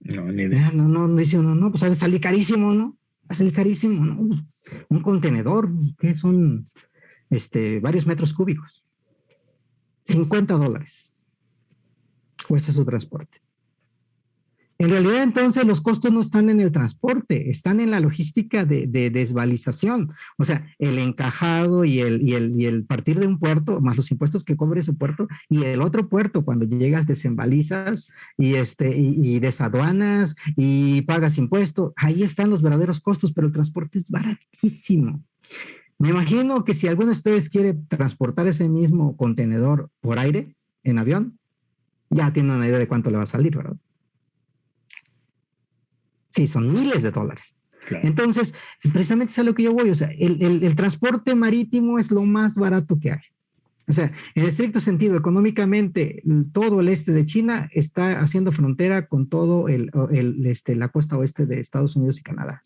No, ni idea. No, dice uno, no, pues ha de salir carísimo, ¿no? Va a salir carísimo, ¿no? Un contenedor, que son varios metros cúbicos. $50 cuesta su transporte. En realidad, entonces, los costos no están en el transporte, están en la logística de desvalización. O sea, el encajado y el partir de un puerto, más los impuestos que cobre ese puerto, y el otro puerto, cuando llegas, desembalizas y desaduanas y pagas impuestos. Ahí están los verdaderos costos, pero el transporte es baratísimo. Me imagino que si alguno de ustedes quiere transportar ese mismo contenedor por aire, en avión, ya tiene una idea de cuánto le va a salir, ¿verdad? Sí, son miles de dólares. Claro. Entonces, precisamente es a lo que yo voy. O sea, el transporte marítimo es lo más barato que hay. O sea, en estricto sentido, económicamente, todo el este de China está haciendo frontera con todo la costa oeste de Estados Unidos y Canadá,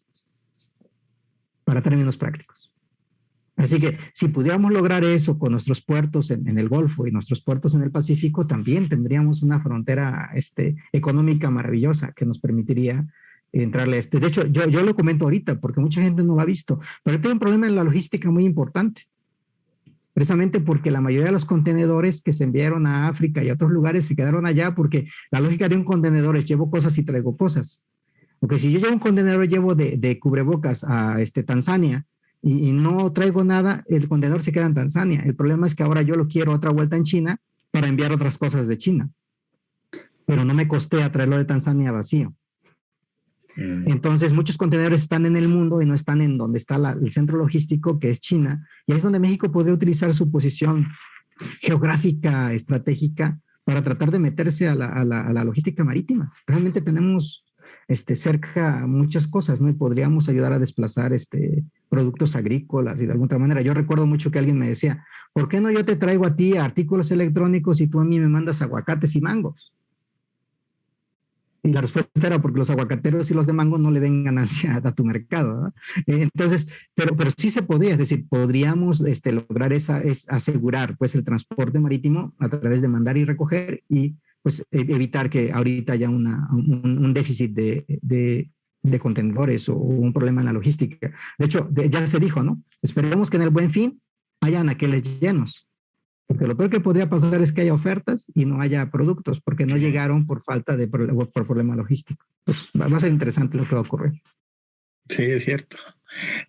para términos prácticos. Así que si pudiéramos lograr eso con nuestros puertos en el Golfo y nuestros puertos en el Pacífico, también tendríamos una frontera económica maravillosa que nos permitiría entrarle a De hecho, yo lo comento ahorita porque mucha gente no lo ha visto, pero tiene un problema en la logística muy importante. Precisamente porque la mayoría de los contenedores que se enviaron a África y a otros lugares se quedaron allá porque la lógica de un contenedor es llevo cosas y traigo cosas. Porque si yo llevo un contenedor, llevo de cubrebocas a Tanzania y no traigo nada, el contenedor se queda en Tanzania. El problema es que ahora yo lo quiero otra vuelta en China para enviar otras cosas de China. Pero no me costea traerlo de Tanzania vacío. Entonces, muchos contenedores están en el mundo y no están en donde está el centro logístico, que es China, y ahí es donde México podría utilizar su posición geográfica, estratégica, para tratar de meterse a la logística marítima. Realmente tenemos cerca muchas cosas, ¿no? Y podríamos ayudar a desplazar productos agrícolas y de alguna manera. Yo recuerdo mucho que alguien me decía, ¿por qué no yo te traigo a ti artículos electrónicos y tú a mí me mandas aguacates y mangos? Y la respuesta era porque los aguacateros y los de mango no le den ganancia a tu mercado, ¿no? Entonces, pero sí se podría, es decir, podríamos lograr asegurar pues el transporte marítimo a través de mandar y recoger y pues evitar que ahorita haya un déficit de contenedores o un problema en la logística. De hecho, ya se dijo, ¿no? Esperemos que en el Buen Fin hayan aqueles llenos. Porque lo peor que podría pasar es que haya ofertas y no haya productos, porque no llegaron por falta por problema logístico. Pues va a ser interesante lo que va a ocurrir. Sí, es cierto.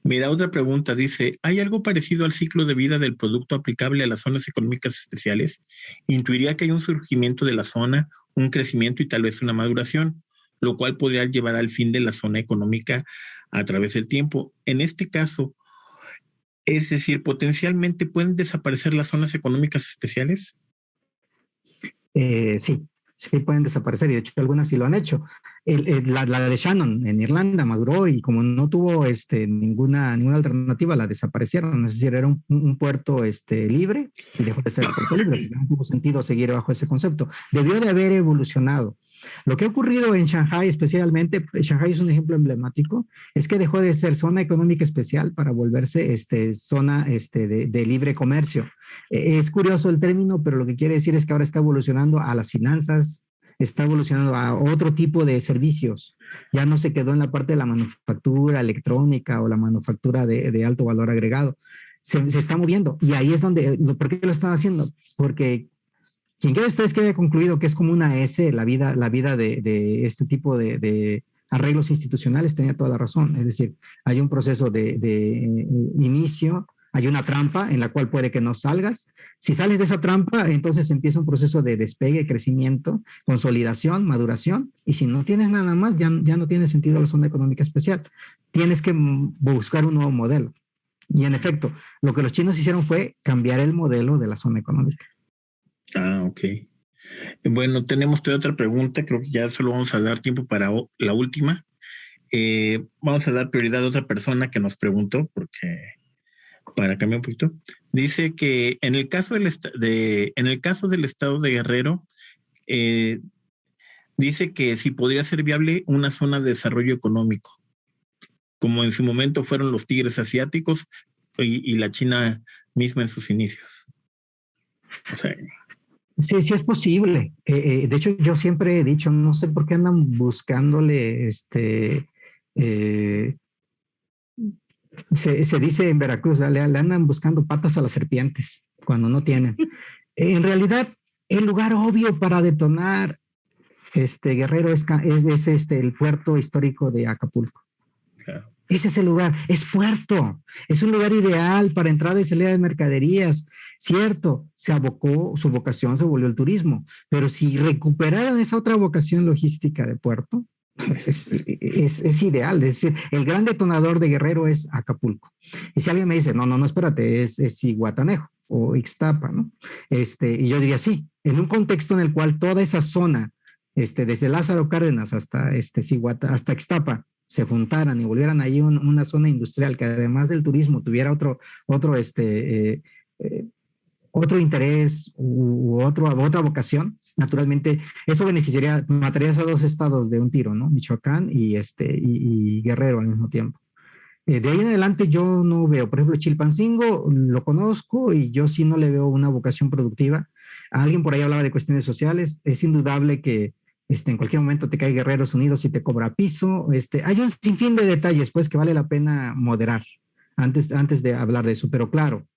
Mira, otra pregunta dice, ¿hay algo parecido al ciclo de vida del producto aplicable a las zonas económicas especiales? Intuiría que hay un surgimiento de la zona, un crecimiento y tal vez una maduración, lo cual podría llevar al fin de la zona económica a través del tiempo. En este caso, es decir, ¿potencialmente pueden desaparecer las zonas económicas especiales? Sí pueden desaparecer y de hecho algunas sí lo han hecho. La de Shannon en Irlanda maduró y como no tuvo ninguna alternativa la desaparecieron, es decir, era un puerto libre y dejó de ser el puerto libre, no tuvo sentido seguir bajo ese concepto. Debió de haber evolucionado. Lo que ha ocurrido en Shanghái, especialmente, Shanghái es un ejemplo emblemático, es que dejó de ser zona económica especial para volverse zona de libre comercio. Es curioso el término, pero lo que quiere decir es que ahora está evolucionando a las finanzas, está evolucionando a otro tipo de servicios. Ya no se quedó en la parte de la manufactura electrónica o la manufactura de alto valor agregado. Se está moviendo y ahí es donde, ¿por qué lo están haciendo? Porque quien quiera ustedes que haya concluido que es como una S la vida de este tipo de arreglos institucionales tenía toda la razón. Es decir, hay un proceso de inicio, hay una trampa en la cual puede que no salgas. Si sales de esa trampa, entonces empieza un proceso de despegue, crecimiento, consolidación, maduración. Y si no tienes nada más, ya no tiene sentido la zona económica especial. Tienes que buscar un nuevo modelo. Y en efecto, lo que los chinos hicieron fue cambiar el modelo de la zona económica. Ah, ok. Bueno, tenemos otra pregunta, creo que ya solo vamos a dar tiempo para la última. Vamos a dar prioridad a otra persona que nos preguntó, porque para cambiar un poquito. Dice que en el caso del estado de Guerrero, dice que si podría ser viable una zona de desarrollo económico, como en su momento fueron los tigres asiáticos y la China misma en sus inicios. O sea, Sí, sí es posible. De hecho, yo siempre he dicho, no sé por qué andan buscándole, eh, se dice en Veracruz, le andan buscando patas a las serpientes cuando no tienen. En realidad, el lugar obvio para detonar Guerrero es el puerto histórico de Acapulco. Claro. Ese es el lugar, es puerto, es un lugar ideal para entrada y salida de mercaderías. Cierto, se abocó, su vocación se volvió el turismo, pero si recuperaran esa otra vocación logística de puerto, pues es ideal. Es decir, el gran detonador de Guerrero es Acapulco. Y si alguien me dice, no, espérate, es Iguatanejo o Ixtapa, ¿no? Y yo diría, sí, en un contexto en el cual toda esa zona, desde Lázaro Cárdenas hasta, hasta Ixtapa, se juntaran y volvieran ahí una zona industrial que además del turismo tuviera otro, otro interés otra vocación, naturalmente eso beneficiaría, matarías a dos estados de un tiro, ¿no? Michoacán y Guerrero al mismo tiempo. De ahí en adelante yo no veo, por ejemplo, Chilpancingo lo conozco y yo sí no le veo una vocación productiva. Alguien por ahí hablaba de cuestiones sociales, es indudable que en cualquier momento te cae Guerreros Unidos y te cobra piso. Hay un sinfín de detalles, pues, que vale la pena moderar antes de hablar de eso. Pero claro,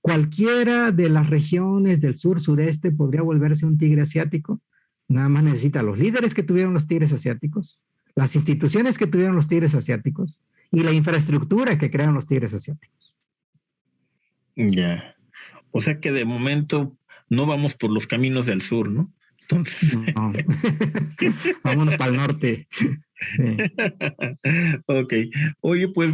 cualquiera de las regiones del sur, sureste, podría volverse un tigre asiático. Nada más necesita los líderes que tuvieron los tigres asiáticos, las instituciones que tuvieron los tigres asiáticos y la infraestructura que crearon los tigres asiáticos. Ya. O sea que de momento no vamos por los caminos del sur, ¿no? Entonces. No. Vámonos para el norte. Sí. Ok. Oye, pues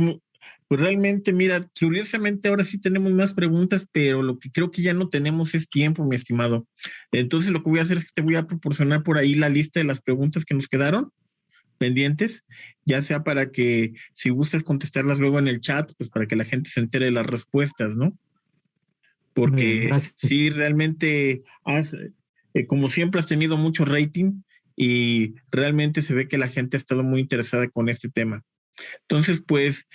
realmente, mira, curiosamente ahora sí tenemos más preguntas, pero lo que creo que ya no tenemos es tiempo, mi estimado. Entonces lo que voy a hacer es que te voy a proporcionar por ahí la lista de las preguntas que nos quedaron pendientes, ya sea para que si gustas contestarlas luego en el chat, pues para que la gente se entere de las respuestas, ¿no? Porque sí, realmente como siempre has tenido mucho rating y realmente se ve que la gente ha estado muy interesada con este tema. Entonces, pues,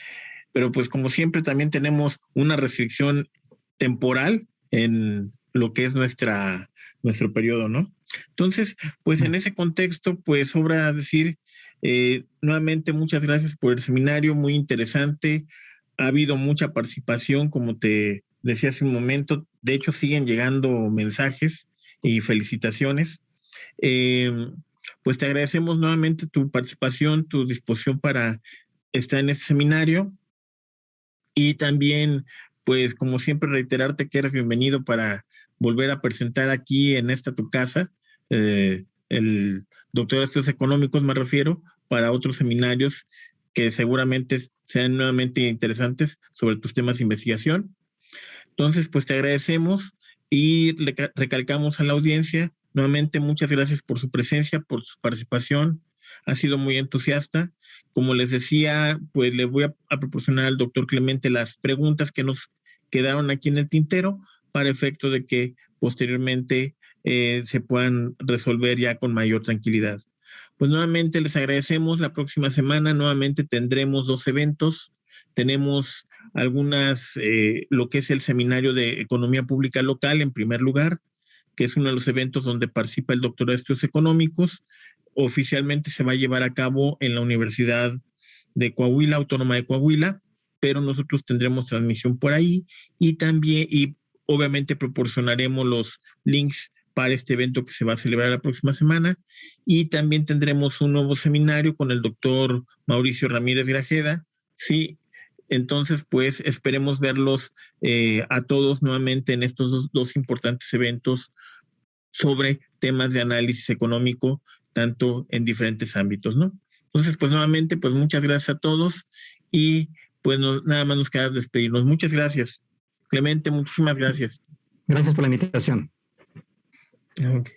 pero pues como siempre también tenemos una restricción temporal en lo que es nuestro periodo, ¿no? Entonces, pues en ese contexto, pues sobra decir nuevamente muchas gracias por el seminario, muy interesante. Ha habido mucha participación, como te decía hace un momento. De hecho, siguen llegando mensajes y felicitaciones. Pues te agradecemos nuevamente tu participación, tu disposición para estar en este seminario y también, pues como siempre, reiterarte que eres bienvenido para volver a presentar aquí en esta tu casa, el doctorado de estudios económicos me refiero, para otros seminarios que seguramente sean nuevamente interesantes sobre tus temas de investigación. Entonces, pues te agradecemos y recalcamos a la audiencia, nuevamente muchas gracias por su presencia, por su participación, ha sido muy entusiasta. Como les decía, pues le voy a proporcionar al doctor Clemente las preguntas que nos quedaron aquí en el tintero para efecto de que posteriormente se puedan resolver ya con mayor tranquilidad. Pues nuevamente les agradecemos. La próxima semana nuevamente tendremos 2 eventos. Tenemos lo que es el Seminario de Economía Pública Local en primer lugar, que es uno de los eventos donde participa el doctorado de estudios económicos. Oficialmente se va a llevar a cabo en la Universidad de Coahuila, Autónoma de Coahuila, pero nosotros tendremos transmisión por ahí y también, y obviamente proporcionaremos los links para este evento que se va a celebrar la próxima semana y también tendremos un nuevo seminario con el doctor Mauricio Ramírez Grajeda, sí. Entonces, pues esperemos verlos a todos nuevamente en estos dos importantes eventos sobre temas de análisis económico, tanto en diferentes ámbitos, ¿no? Entonces, pues nuevamente, pues muchas gracias a todos y pues nada más nos queda despedirnos. Muchas gracias. Clemente, muchísimas gracias. Gracias por la invitación. Okay.